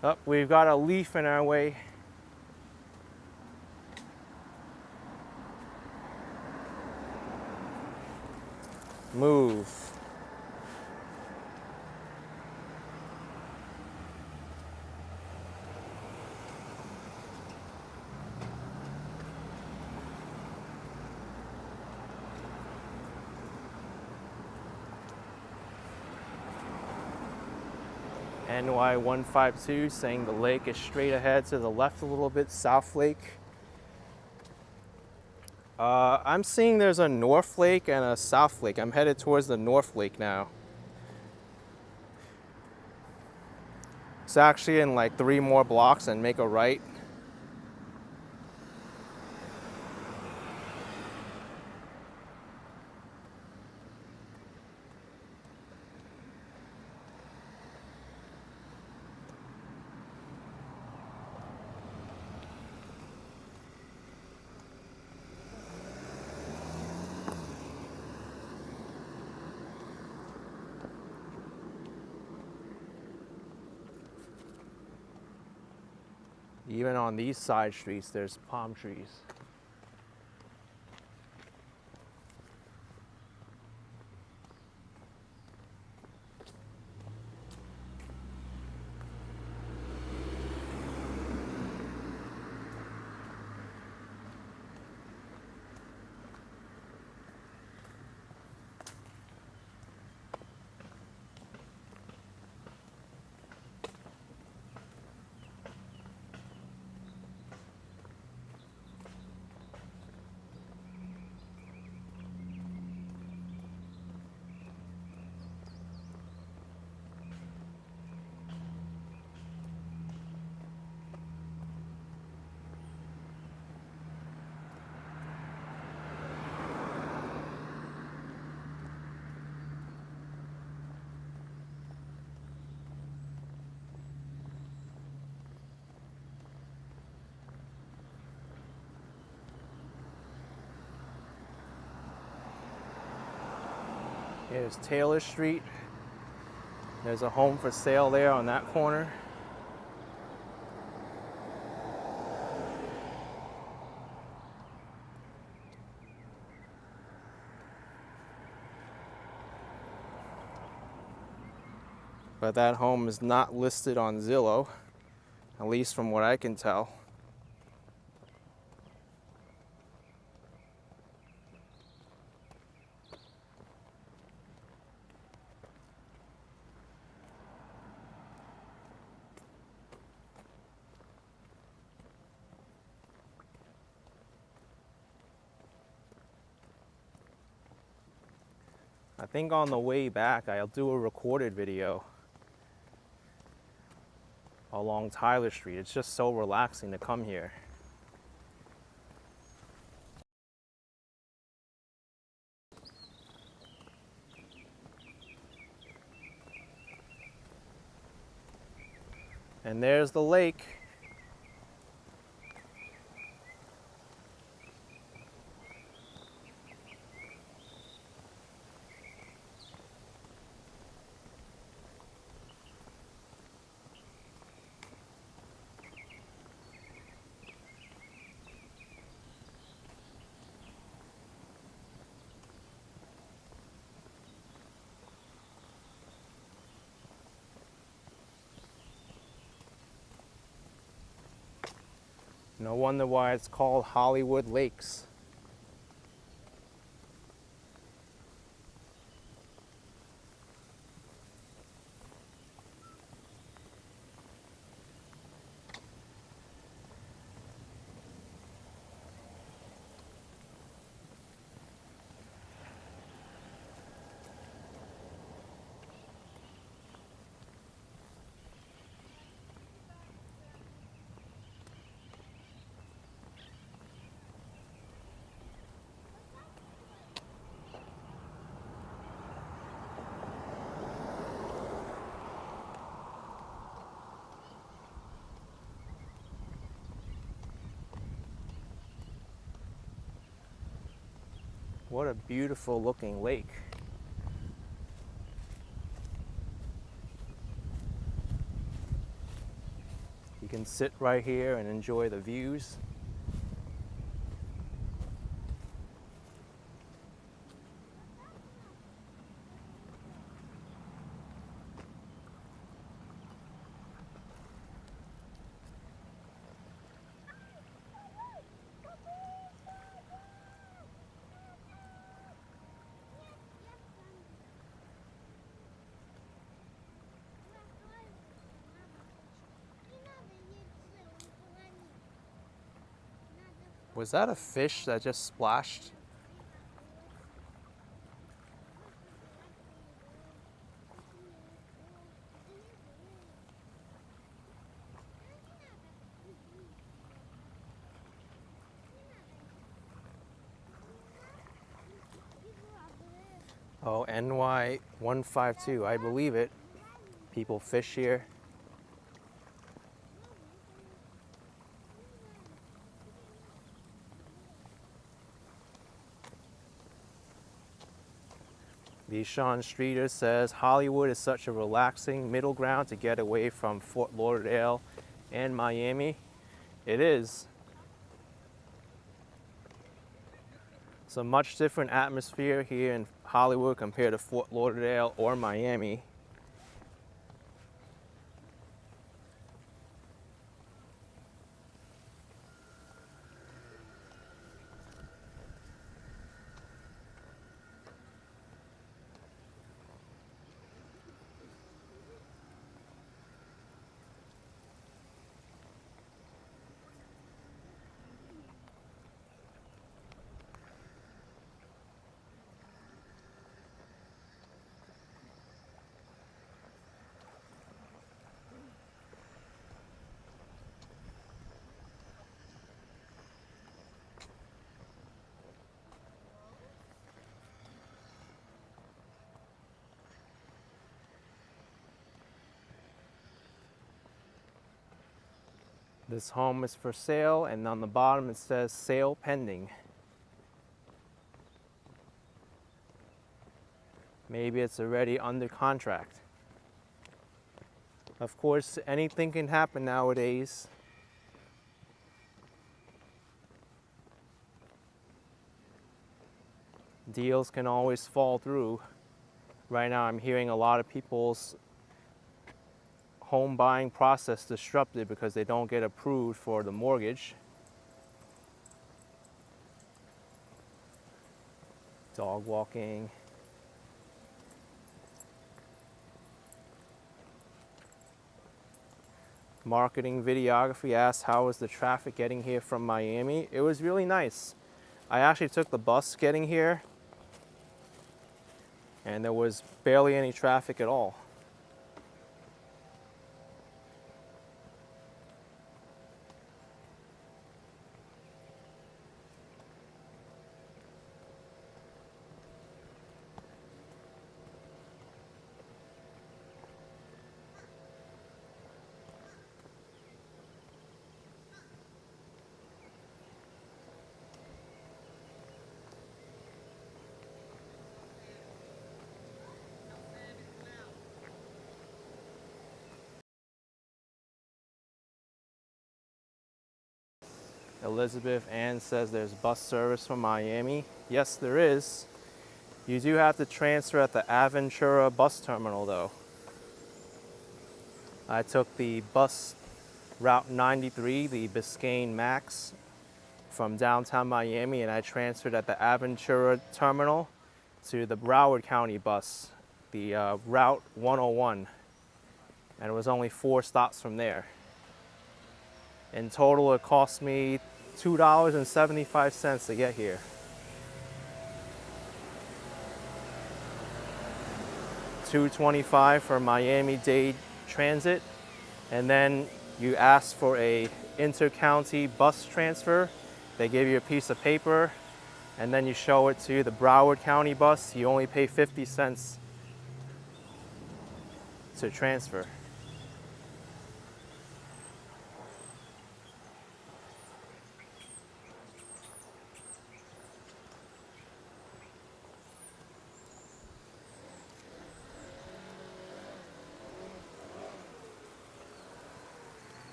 Oh, we've got a leaf in our way. Move. NY 152 saying the lake is straight ahead to the left a little bit, South Lake. I'm seeing there's a North Lake and a South Lake. I'm headed towards the North Lake now. It's actually in like 3 more blocks and make a right. Even on these side streets, there's palm trees. Here's Taylor Street. There's a home for sale there on that corner. But that home is not listed on Zillow, at least from what I can tell. I think on the way back, I'll do a recorded video along Tyler Street. It's just so relaxing to come here. And there's the lake. No wonder why it's called Hollywood Lakes. What a beautiful looking lake. You can sit right here and enjoy the views. Was that a fish that just splashed? Oh, NY 152, I believe it. People fish here. The Sean Streeter says Hollywood is such a relaxing middle ground to get away from Fort Lauderdale and Miami. It is. It's a much different atmosphere here in Hollywood compared to Fort Lauderdale or Miami. This home is for sale, and on the bottom it says sale pending. Maybe it's already under contract. Of course, anything can happen nowadays. Deals can always fall through. Right now I'm hearing a lot of people's home buying process disrupted because they don't get approved for the mortgage. Dog walking. Marketing videography asks, how is the traffic getting here from Miami? It was really nice. I actually took the bus getting here, and there was barely any traffic at all. Elizabeth Ann says there's bus service from Miami. Yes, there is. You do have to transfer at the Aventura bus terminal though. I took the bus Route 93, the Biscayne Max, from downtown Miami, and I transferred at the Aventura terminal to the Broward County bus, the Route 101, and it was only 4 stops from there. In total, it cost me $2.75 to get here. $2.25 for Miami-Dade Transit, and then you ask for a inter-county bus transfer. They give you a piece of paper, and then you show it to the Broward County bus. You only pay 50 cents to transfer.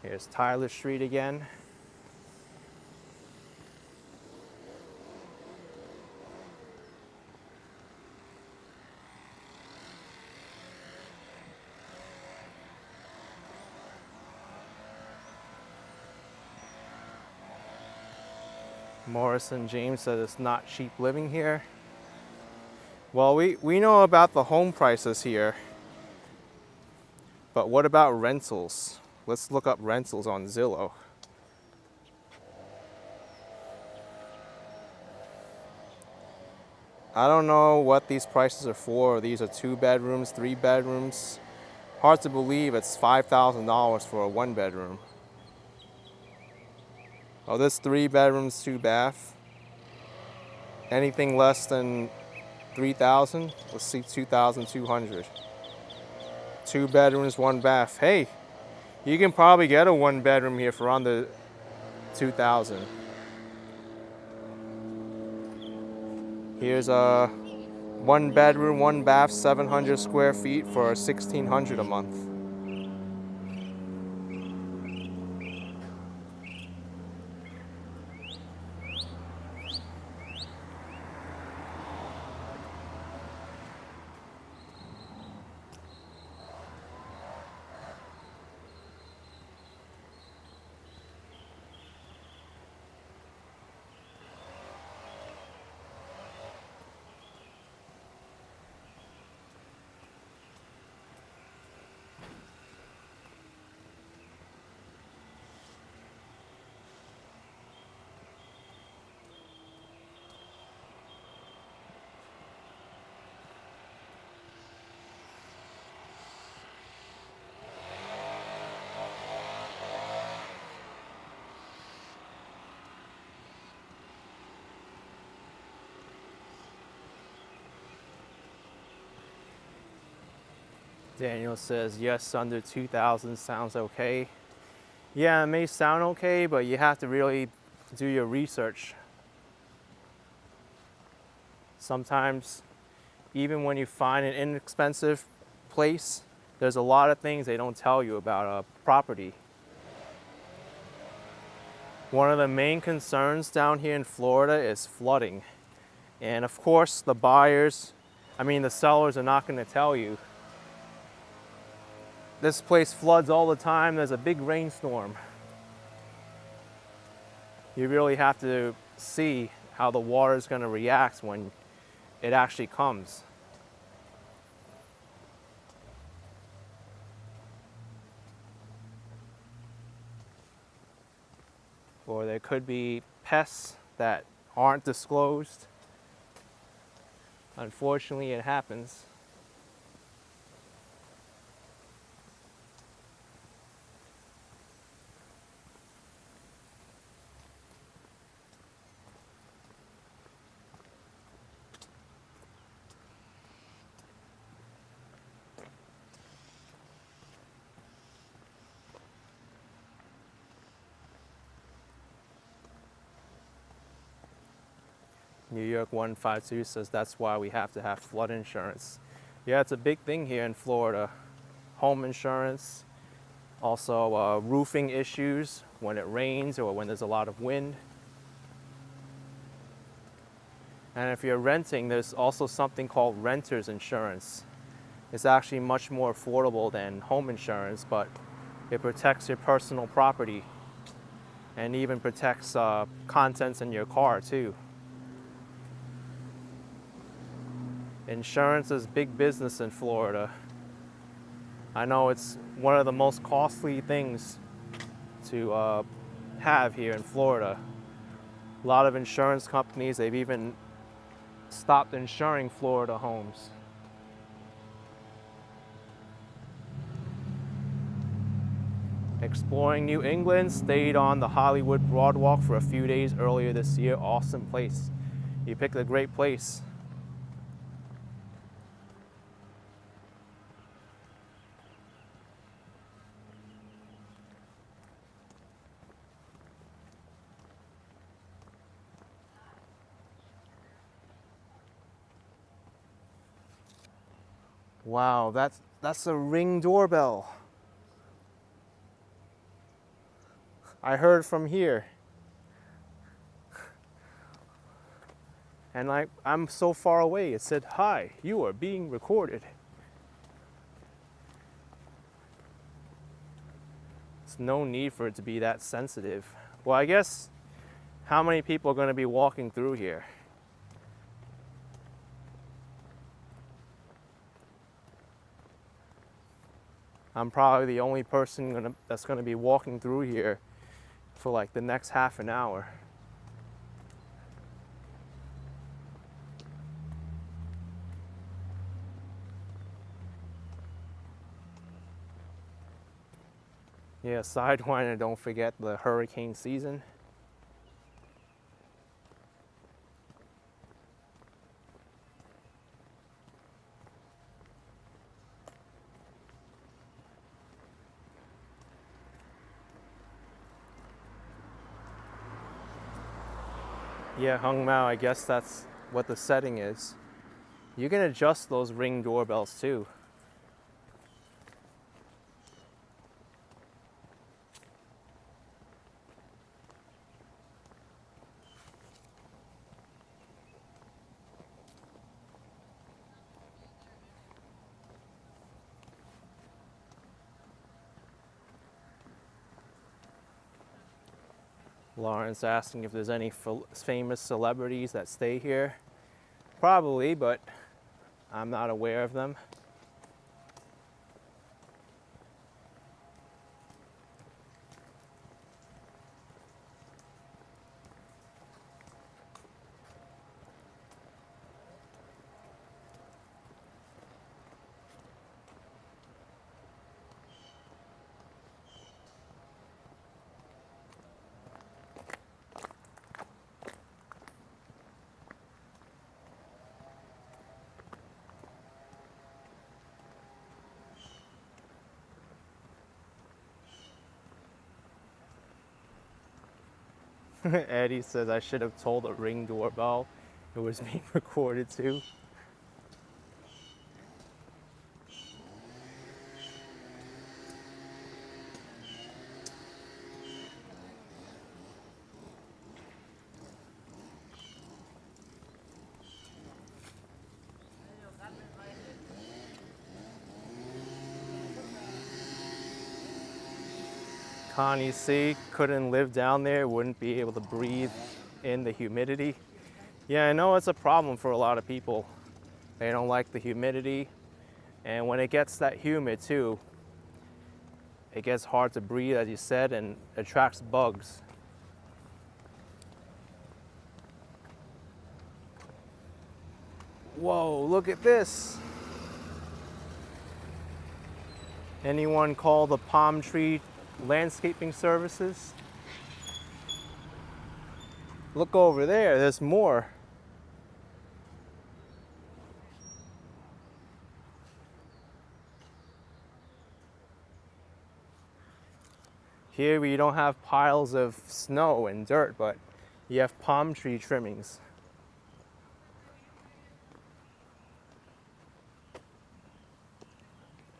Here's Tyler Street again. Morrison James said it's not cheap living here. Well, we know about the home prices here, but what about rentals? Let's look up rentals on Zillow. I don't know what these prices are for. These are 2 bedrooms, 3 bedrooms. Hard to believe it's $5,000 for a 1 bedroom. Oh, this 3 bedrooms, 2 bath. Anything less than 3,000? Let's see, 2,200. 2 bedrooms, 1 bath. Hey, you can probably get a 1 bedroom here for under 2,000. Here's a 1 bedroom, 1 bath, 700 square feet for 1,600 a month. Daniel says, yes, under 2,000 sounds okay. Yeah, it may sound okay, but you have to really do your research. Sometimes, even when you find an inexpensive place, there's a lot of things they don't tell you about a property. One of the main concerns down here in Florida is flooding. And of course, the sellers are not going to tell you. This place floods all the time. There's a big rainstorm. You really have to see how the water is going to react when it actually comes. Or there could be pests that aren't disclosed. Unfortunately, it happens. New York 152 says that's why we have to have flood insurance. Yeah, it's a big thing here in Florida. Home insurance, also roofing issues when it rains or when there's a lot of wind. And if you're renting, there's also something called renter's insurance. It's actually much more affordable than home insurance, but it protects your personal property and even protects contents in your car too. Insurance is big business in Florida. I know it's one of the most costly things to have here in Florida. A lot of insurance companies, they've even stopped insuring Florida homes. Exploring New England, stayed on the Hollywood Boardwalk for a few days earlier this year. Awesome place. You picked a great place. Wow, that's a Ring doorbell. I heard from here. And I'm so far away. It said, "Hi, you are being recorded." There's no need for it to be that sensitive. Well, I guess How many people are going to be walking through here? I'm probably the only person that's going to be walking through here for like the next half an hour. Yeah, Sidewinder, don't forget the hurricane season. Yeah, Hung Mao, I guess that's what the setting is. You can adjust those Ring doorbells too. Lawrence asking if there's any famous celebrities that stay here. Probably, but I'm not aware of them. Eddie says I should have told a Ring doorbell it was being recorded too. Connie C couldn't live down there, wouldn't be able to breathe in the humidity. Yeah, I know it's a problem for a lot of people. They don't like the humidity, and when it gets that humid too, it gets hard to breathe, as you said, and attracts bugs. Whoa, look at this. Anyone call the Palm Tree Landscaping Services? Look over there, there's more. Here we don't have piles of snow and dirt, but you have palm tree trimmings.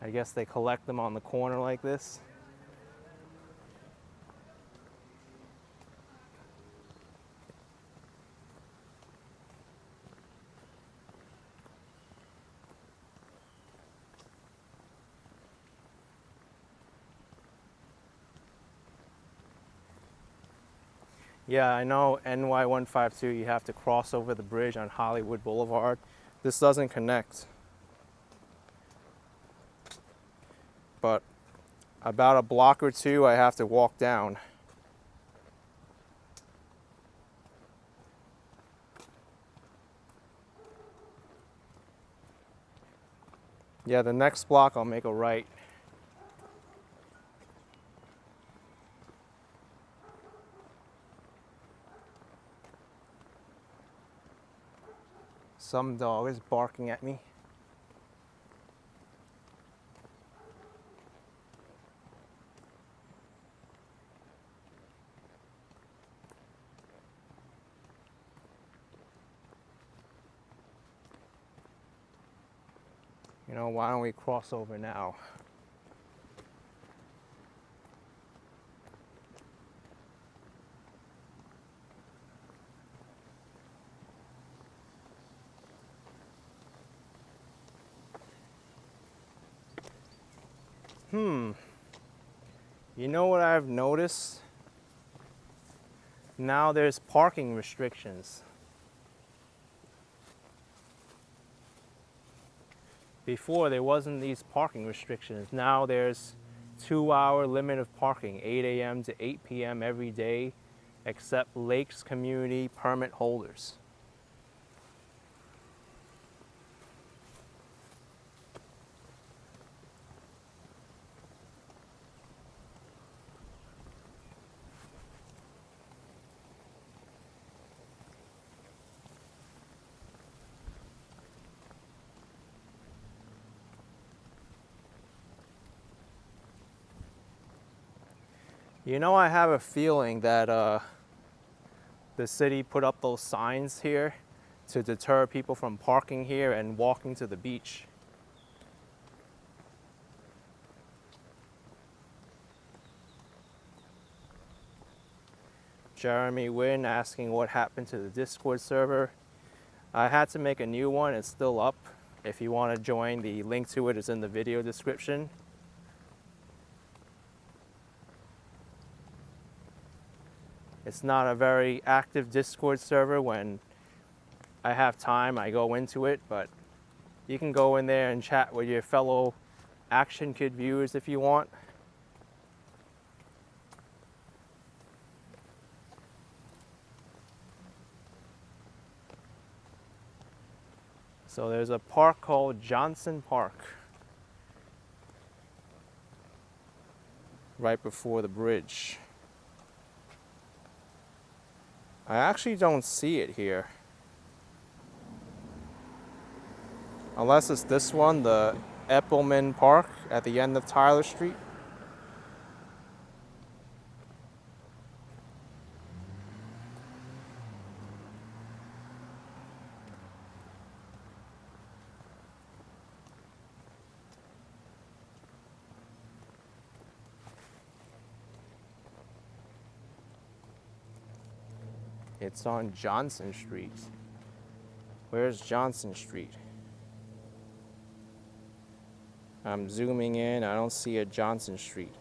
I guess they collect them on the corner like this. Yeah, I know NY152, you have to cross over the bridge on Hollywood Boulevard. This doesn't connect. But about a block or two, I have to walk down. Yeah, the next block I'll make a right. Some dog is barking at me. You know, why don't we cross over now? You know what I've noticed? Now there's parking restrictions. Before there wasn't these parking restrictions. Now there's 2-hour limit of parking, 8 a.m. to 8 p.m. every day, except Lakes community permit holders. You know, I have a feeling that the city put up those signs here to deter people from parking here and walking to the beach. Jeremy Wynn asking what happened to the Discord server. I had to make a new one. It's still up. If you want to join, the link to it is in the video description. It's not a very active Discord server. When I have time, I go into it, but you can go in there and chat with your fellow Action Kid viewers if you want. So there's a park called Johnson Park right before the bridge. I actually don't see it here. Unless it's this one, the Eppelman Park at the end of Tyler Street. It's on Johnson Street. Where's Johnson Street? I'm zooming in, I don't see a Johnson Street.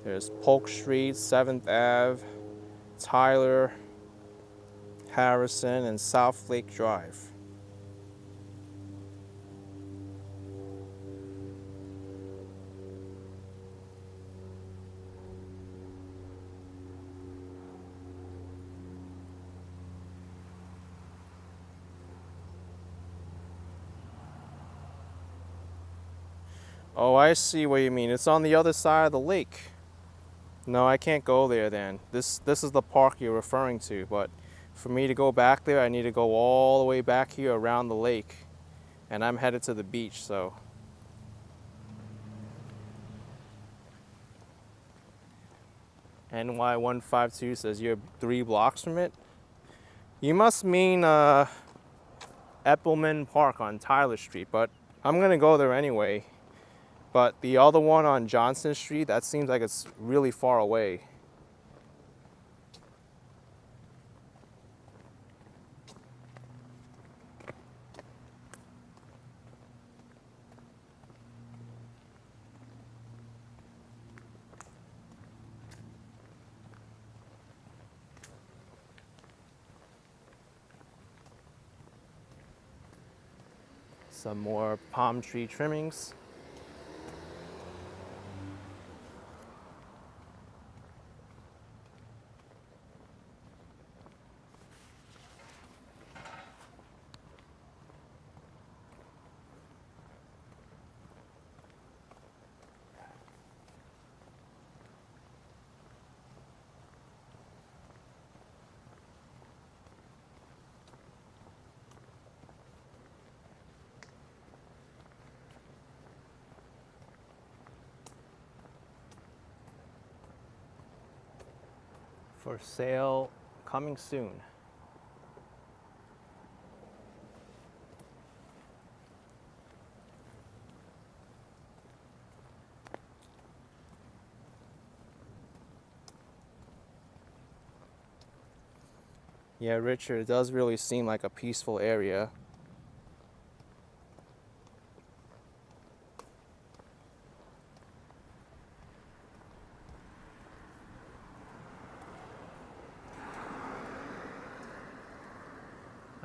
There's Polk Street, 7th Ave, Tyler, Harrison, and South Lake Drive. Oh, I see what you mean. It's on the other side of the lake. No, I can't go there then. This is the park you're referring to, but for me to go back there, I need to go all the way back here around the lake. And I'm headed to the beach, so. NY152 says you're 3 blocks from it. You must mean Eppelman Park on Tyler Street, but I'm gonna go there anyway. But the other one on Johnson Street, that seems like it's really far away. Some more palm tree trimmings. For sale, coming soon. Yeah, Richard, it does really seem like a peaceful area.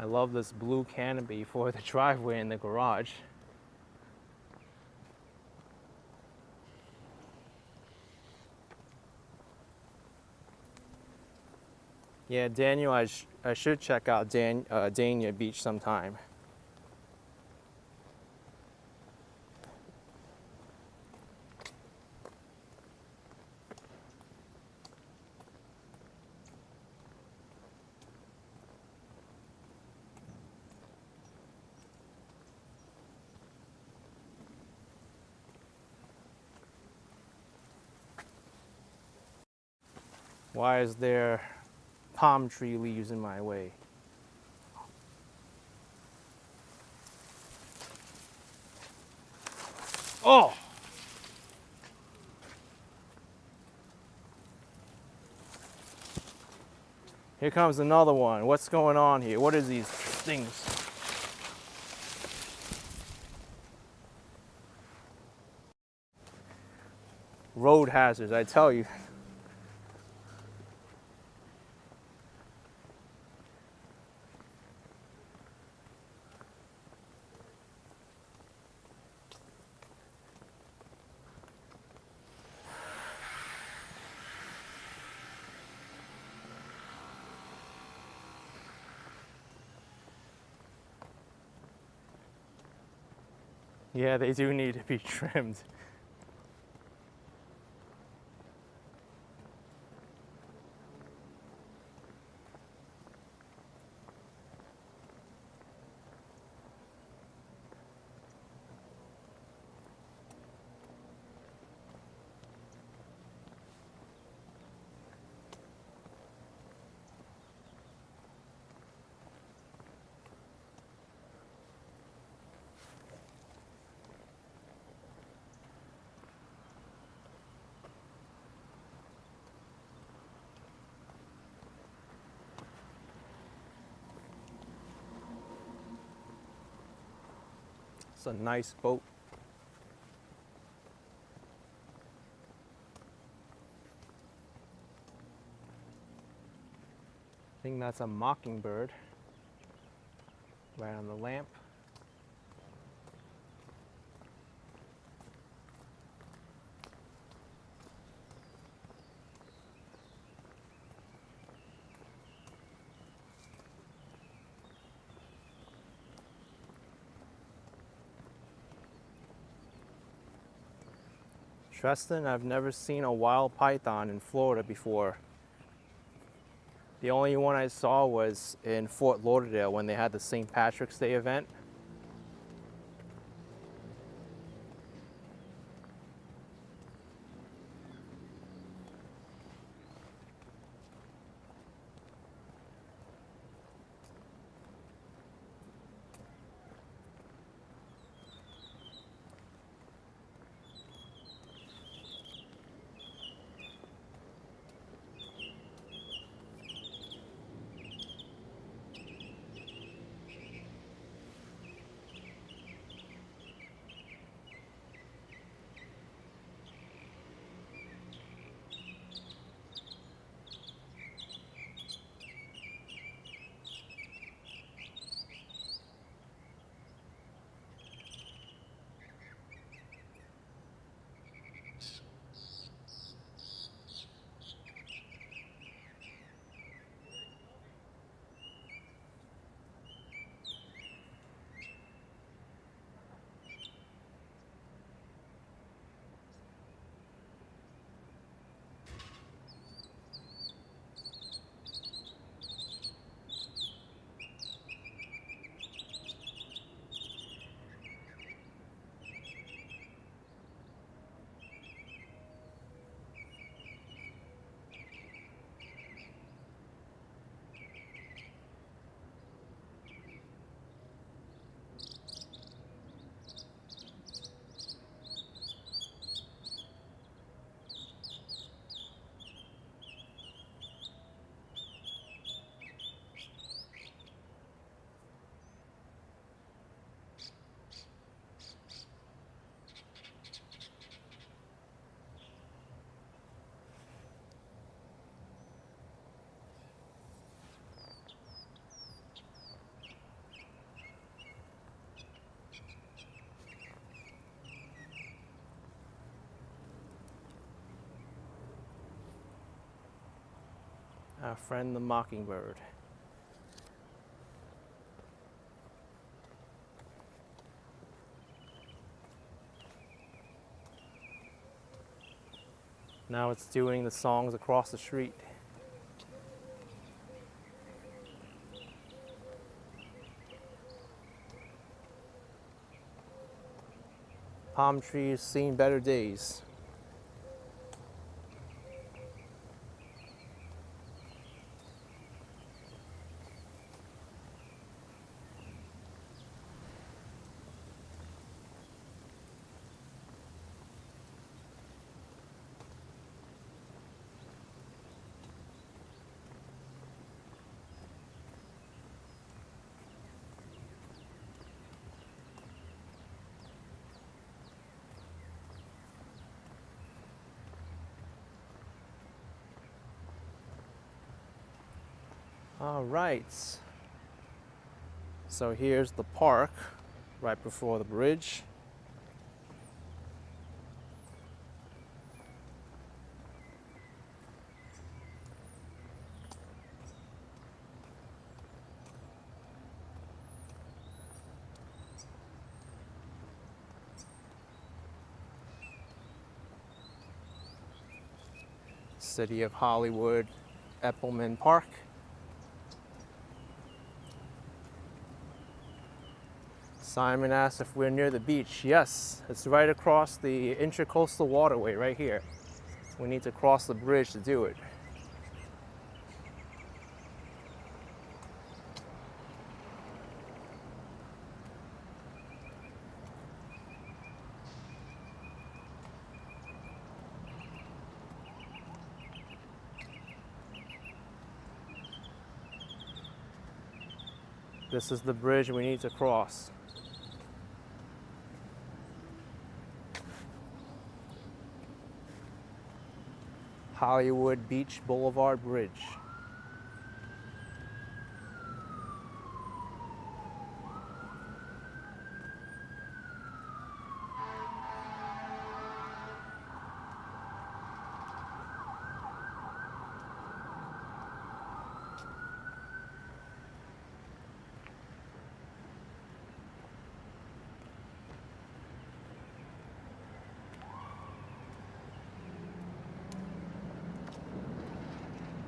I love this blue canopy for the driveway and the garage. Yeah, Daniel, I should check out Dania Beach sometime. Why is there palm tree leaves in my way? Oh! Here comes another one. What's going on here? What is these things? Road hazards, I tell you. Yeah, they do need to be trimmed. It's a nice boat. I think that's a mockingbird right on the lamp. Tristan, I've never seen a wild python in Florida before. The only one I saw was in Fort Lauderdale when they had the St. Patrick's Day event. Our friend the mockingbird. Now it's doing the songs across the street. Palm trees seen better days. All right. So here's the park right before the bridge. City of Hollywood, Eppelman Park. Simon asked if we're near the beach. Yes, it's right across the Intracoastal waterway right here. We need to cross the bridge to do it. This is the bridge we need to cross. Hollywood Beach Boulevard Bridge.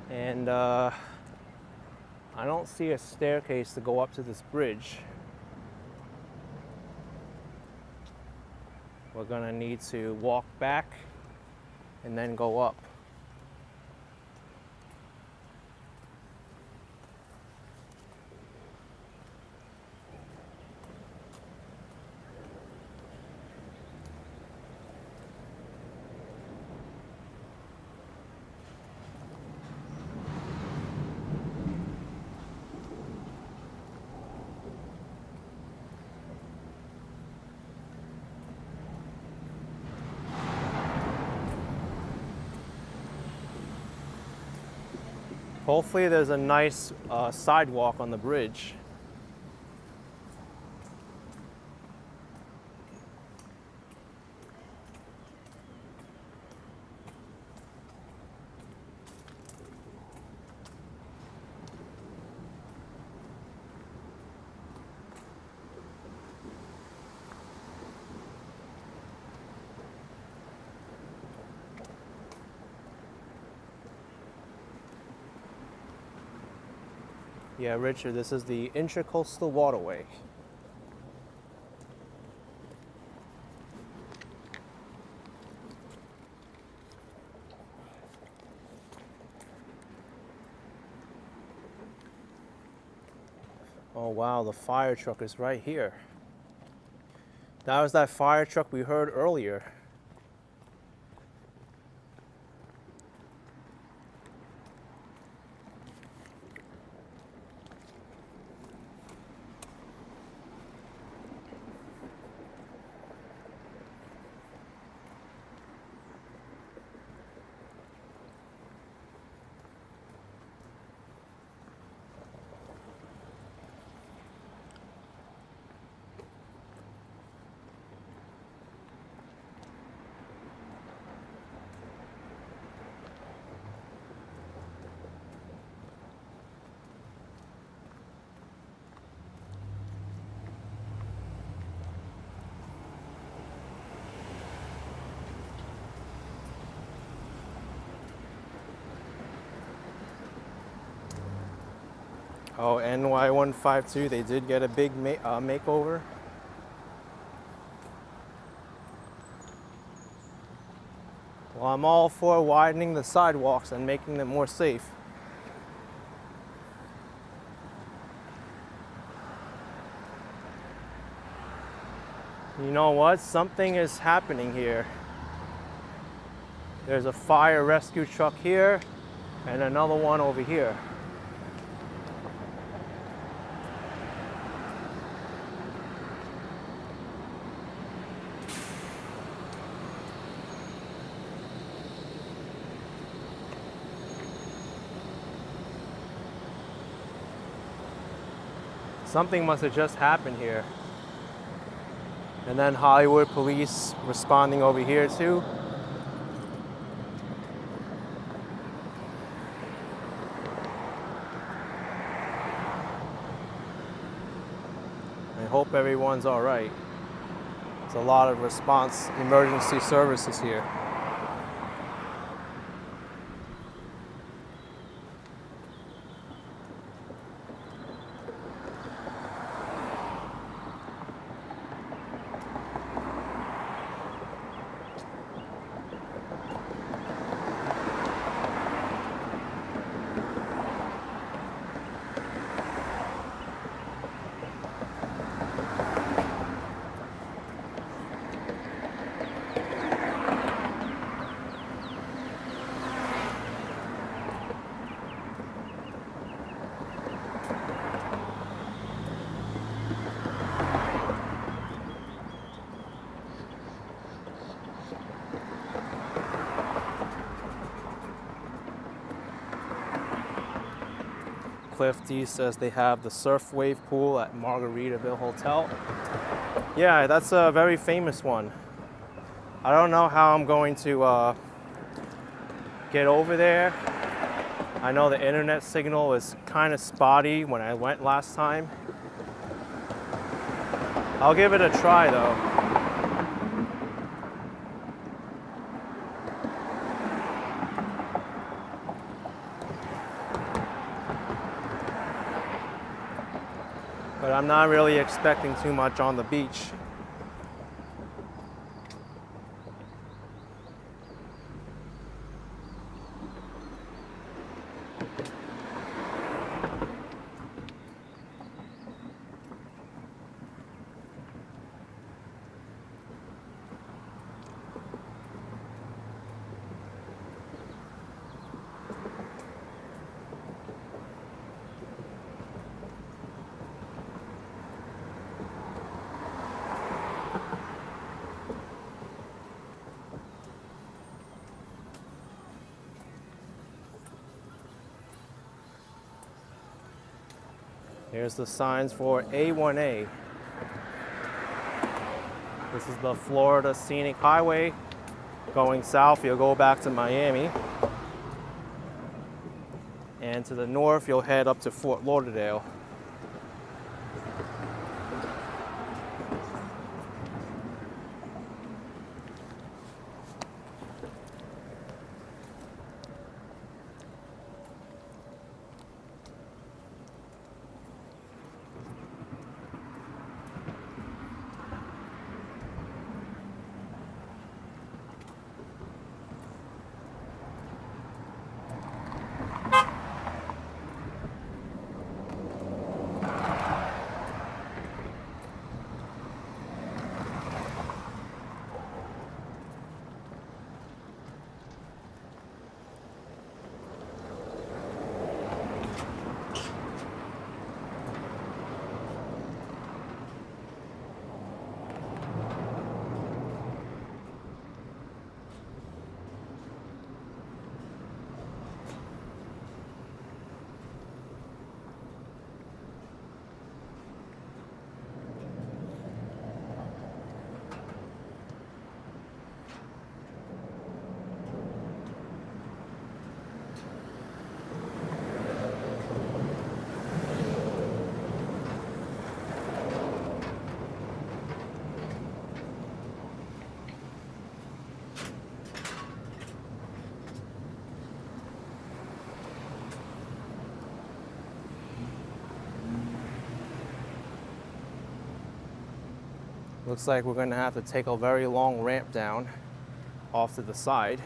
And I don't see a staircase to go up to this bridge. We're gonna need to walk back and then go up. Hopefully there's a nice sidewalk on the bridge. Yeah, Richard, this is the Intracoastal waterway. Oh wow, the fire truck is right here. That was that fire truck we heard earlier. Oh, NY152, they did get a big makeover. Well, I'm all for widening the sidewalks and making them more safe. You know what? Something is happening here. There's a fire rescue truck here and another one over here. Something must have just happened here. And then Hollywood police responding over here too. I hope everyone's all right. There's a lot of response emergency services here. Cliff D says they have the surf wave pool at Margaritaville Hotel. Yeah, that's a very famous one. I don't know how I'm going to get over there. I know the internet signal is kind of spotty when I went last time. I'll give it a try though. But I'm not really expecting too much on the beach. Here's the signs for A1A. This is the Florida Scenic Highway. Going south, you'll go back to Miami. And to the north, you'll head up to Fort Lauderdale. Looks like we're gonna have to take a very long ramp down off to the side.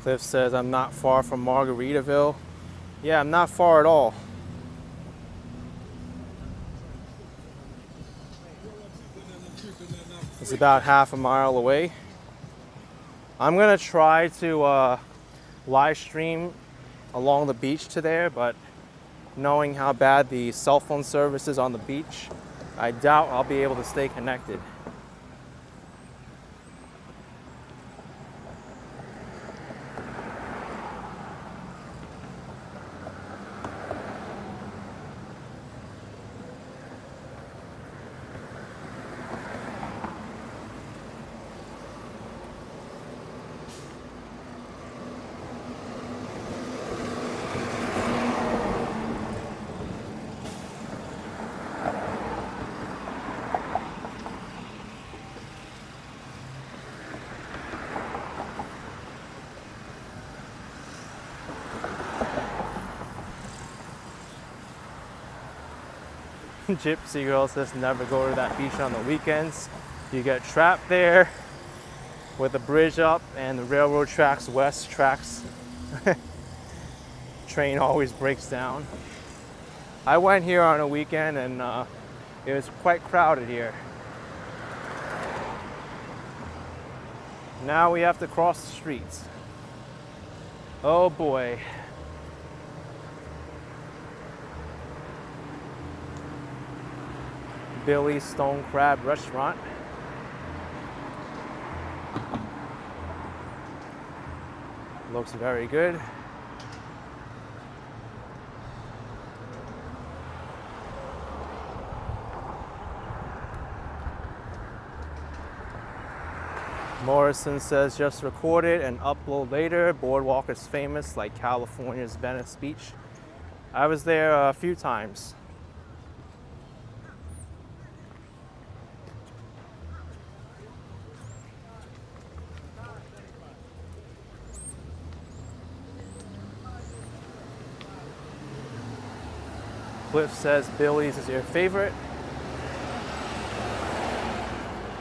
Cliff says I'm not far from Margaritaville. Yeah, I'm not far at all. It's about half a mile away. I'm gonna try to live stream along the beach to there, but knowing how bad the cell phone service is on the beach, I doubt I'll be able to stay connected. Gypsy Girl says never go to that beach on the weekends. You get trapped there with the bridge up and the railroad tracks west tracks. Train always breaks down. I went here on a weekend and it was quite crowded here. Now we have to cross the streets. Oh boy. Billy's Stone Crab Restaurant. Looks very good. Morrison says just record it and upload later. Boardwalk is famous like California's Venice Beach. I was there a few times. Cliff says Billy's is your favorite.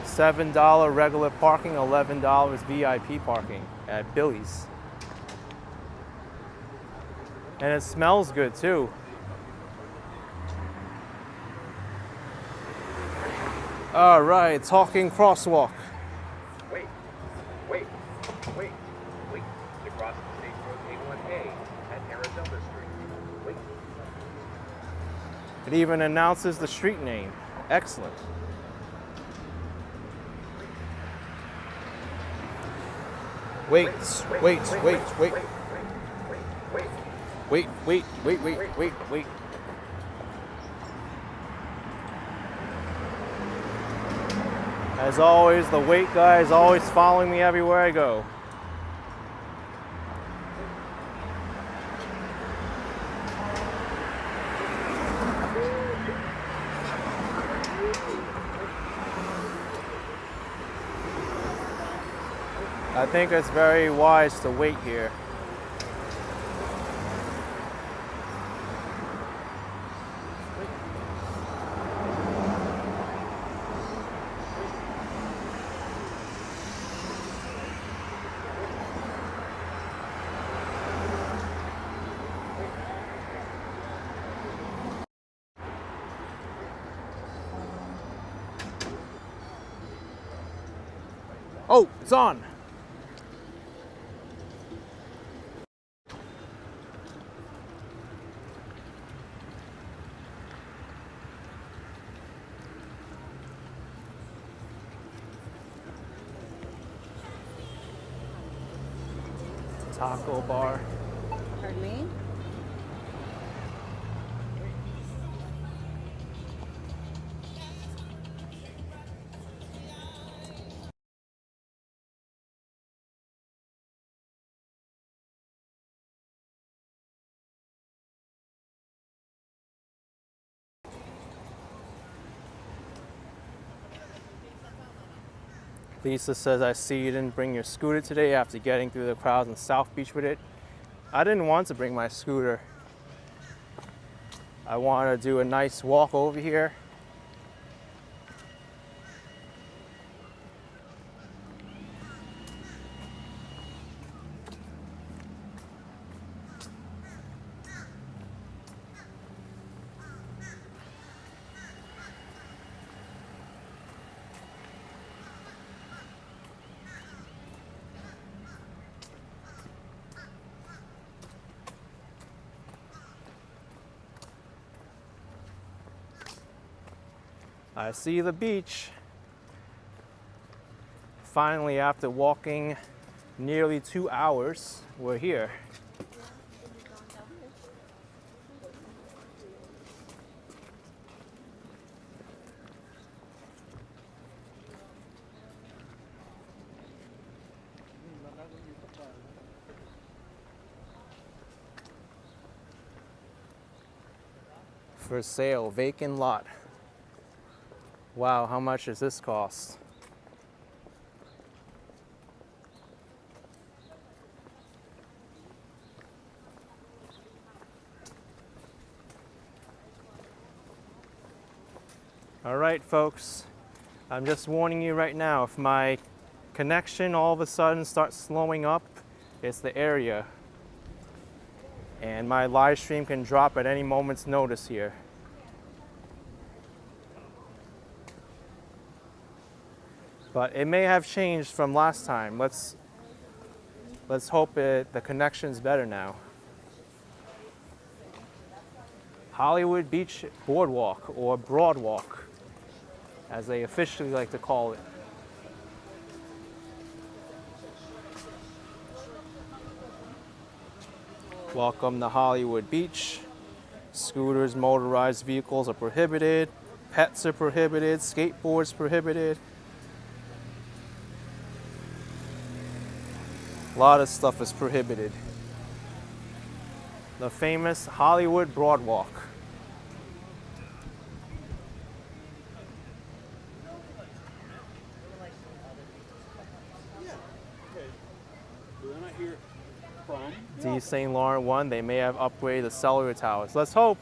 $7 regular parking, $11 VIP parking at Billy's. And it smells good too. All right, talking crosswalk. Wait. You cross the State Road A1A at Arizona Street. Wait. It even announces the street name. Excellent. Wait. As always, the wait guy is always following me everywhere I go. I think it's very wise to wait here. Oh, it's on. Taco bar. Pardon me? Lisa says, I see you didn't bring your scooter today after getting through the crowds in South Beach with it. I didn't want to bring my scooter. I want to do a nice walk over here. I see the beach. Finally, after walking nearly 2 hours, we're here. For sale, vacant lot. Wow, how much does this cost? All right, folks, I'm just warning you right now, if my connection all of a sudden starts slowing up, it's the area. And my live stream can drop at any moment's notice here. But it may have changed from last time. Let's hope the connection's better now. Hollywood Beach Boardwalk, or Broadwalk, as they officially like to call it. Welcome to Hollywood Beach. Scooters, motorized vehicles are prohibited. Pets are prohibited. Skateboards prohibited. A lot of stuff is prohibited. The famous Hollywood Broadwalk. Then I hear from. D. St. Laurent 1, they may have upgraded the cellular towers. Let's hope.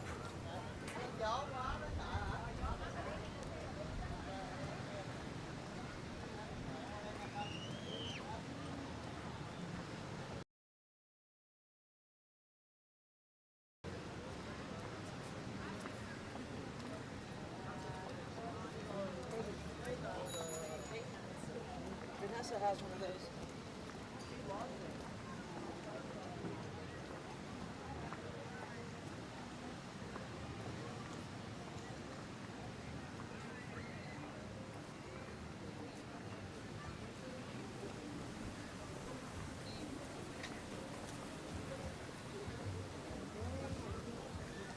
Vanessa has one of those.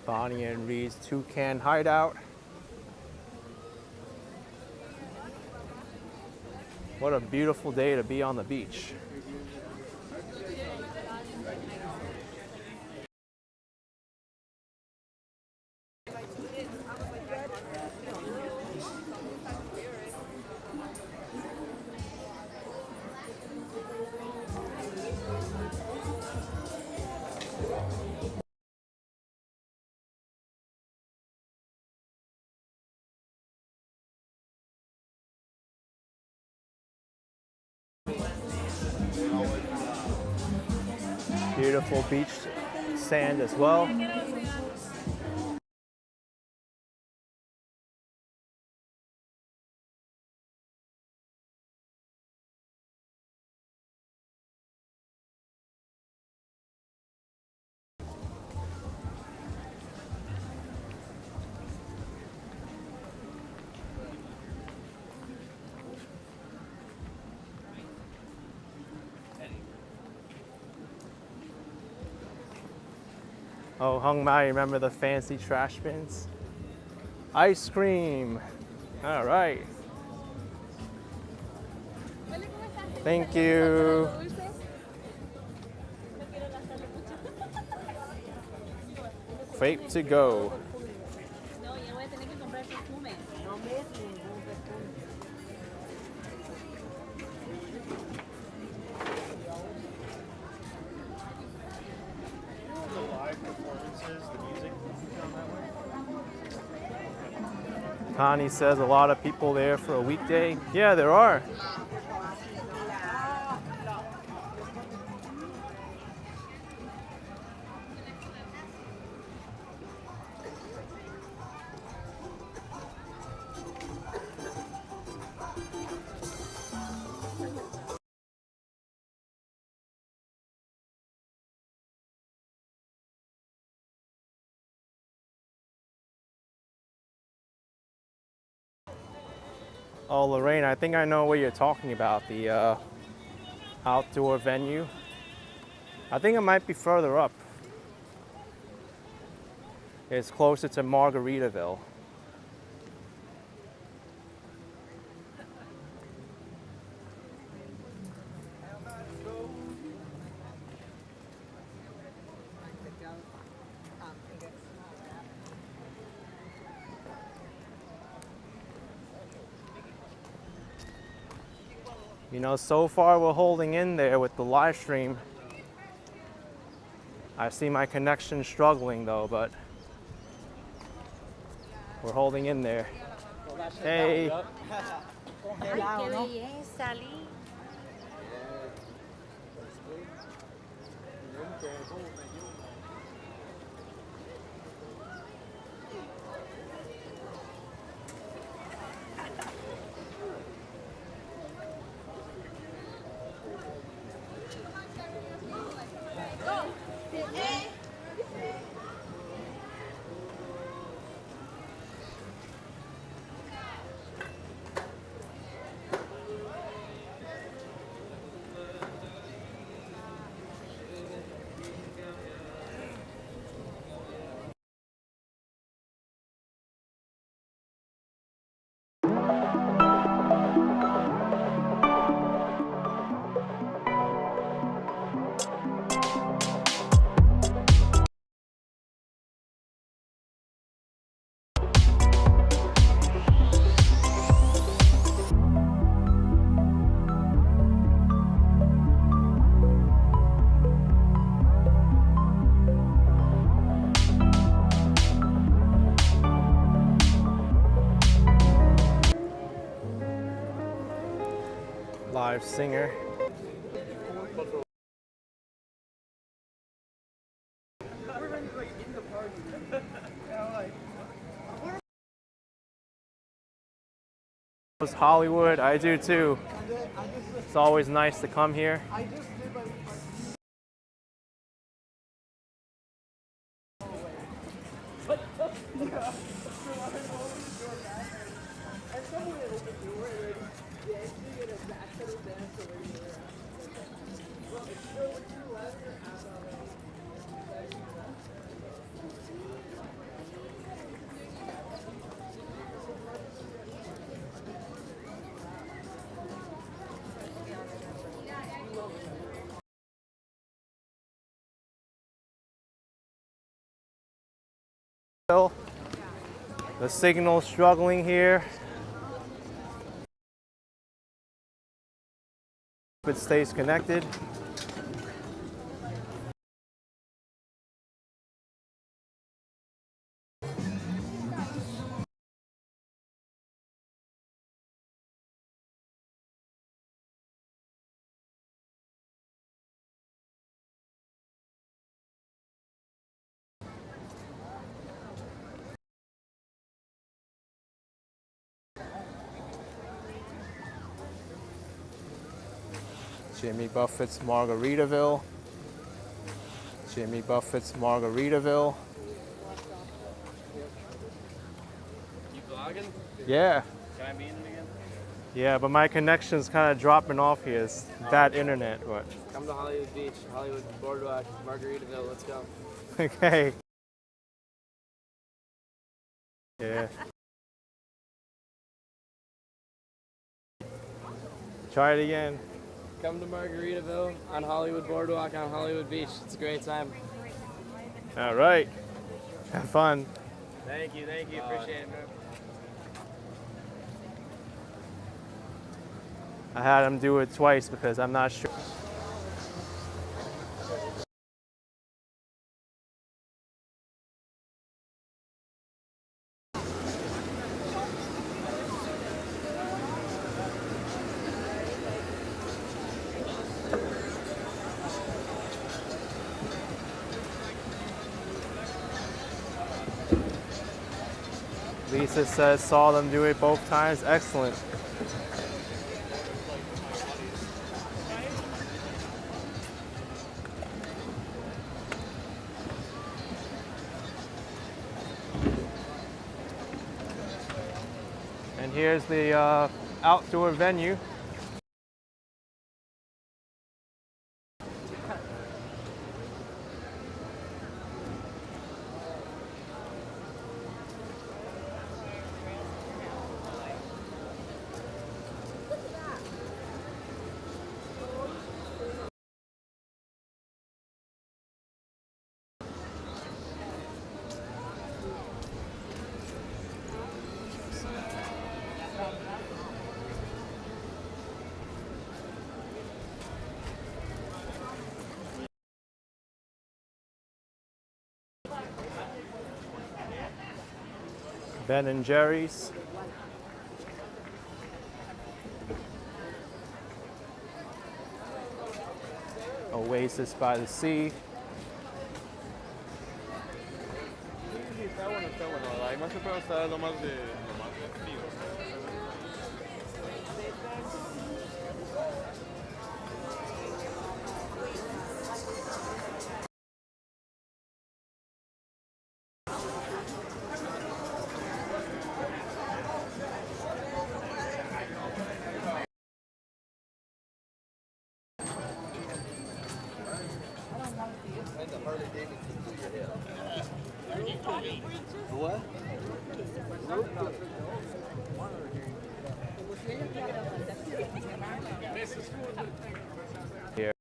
Bonnie and Reed's Toucan Hideout. What a beautiful day to be on the beach. Beautiful beach sand as well. Oh, Hung Mai, remember the fancy trash bins? Ice cream. All right. Thank you. Vape to go. No, ya voy a tener que comprar perfume. No me es ningún perfume. The live performances, the music down that way. Connie says a lot of people there for a weekday. Yeah, there are. Oh, Lorraine, I think I know what you're talking about, the outdoor venue. I think it might be further up. It's closer to Margaritaville. You know, so far we're holding in there with the live stream. I see my connection struggling though, but we're holding in there. Hey. Ay, qué belleza, Lee. Live singer. Was Hollywood, I do too. It's always nice to come here. The signal's struggling here. It stays connected. Jimmy Buffett's Margaritaville. Jimmy Buffett's Margaritaville. You vlogging? Yeah. Can I be in it again? Yeah, but my connection's kind of dropping off here. It's bad internet, but Come to Hollywood Beach, Hollywood Boardwalk, Margaritaville, let's go. okay. Yeah. Try it again. Come to Margaritaville on Hollywood Boardwalk on Hollywood Beach. It's a great time. All right. Have fun. Thank you. Appreciate it, man. I had him do it twice because I'm not sure. Lisa says saw them do it both times. Excellent. And here's the outdoor venue. Ben and Jerry's. Oasis by the sea. Está bueno, está bueno. Además siempre está lo más de frío. Here.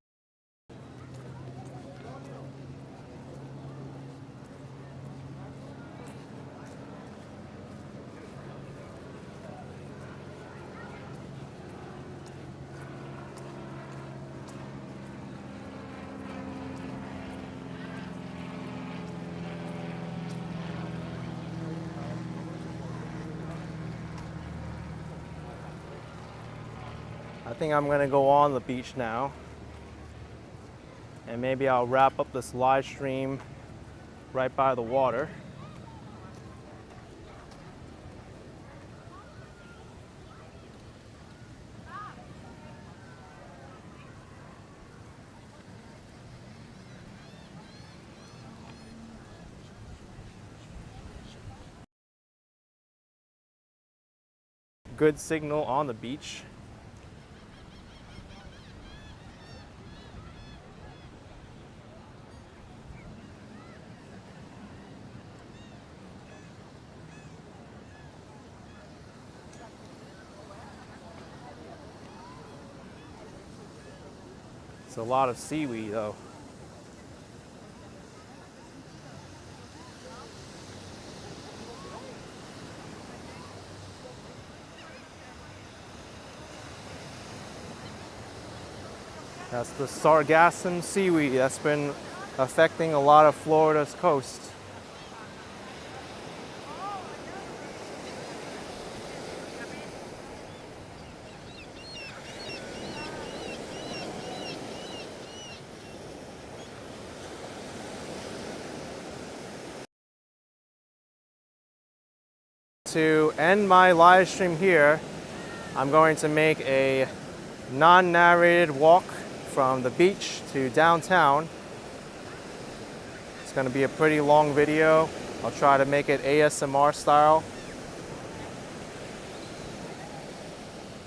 I think I'm gonna go on the beach now, and maybe I'll wrap up this live stream right by the water. Good signal on the beach. It's a lot of seaweed though. That's the sargassum seaweed that's been affecting a lot of Florida's coast. To end my live stream here, I'm going to make a non-narrated walk from the beach to downtown. It's going to be a pretty long video. I'll try to make it ASMR style.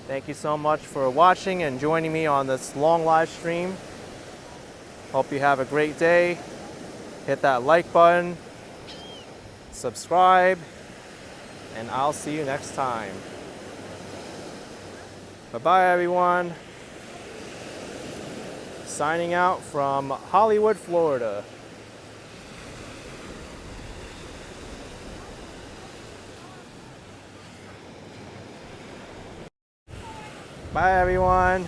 Thank you so much for watching and joining me on this long live stream. Hope you have a great day. Hit that like button, subscribe, and I'll see you next time. Bye-bye, everyone. Signing out from Hollywood, Florida. Bye, everyone.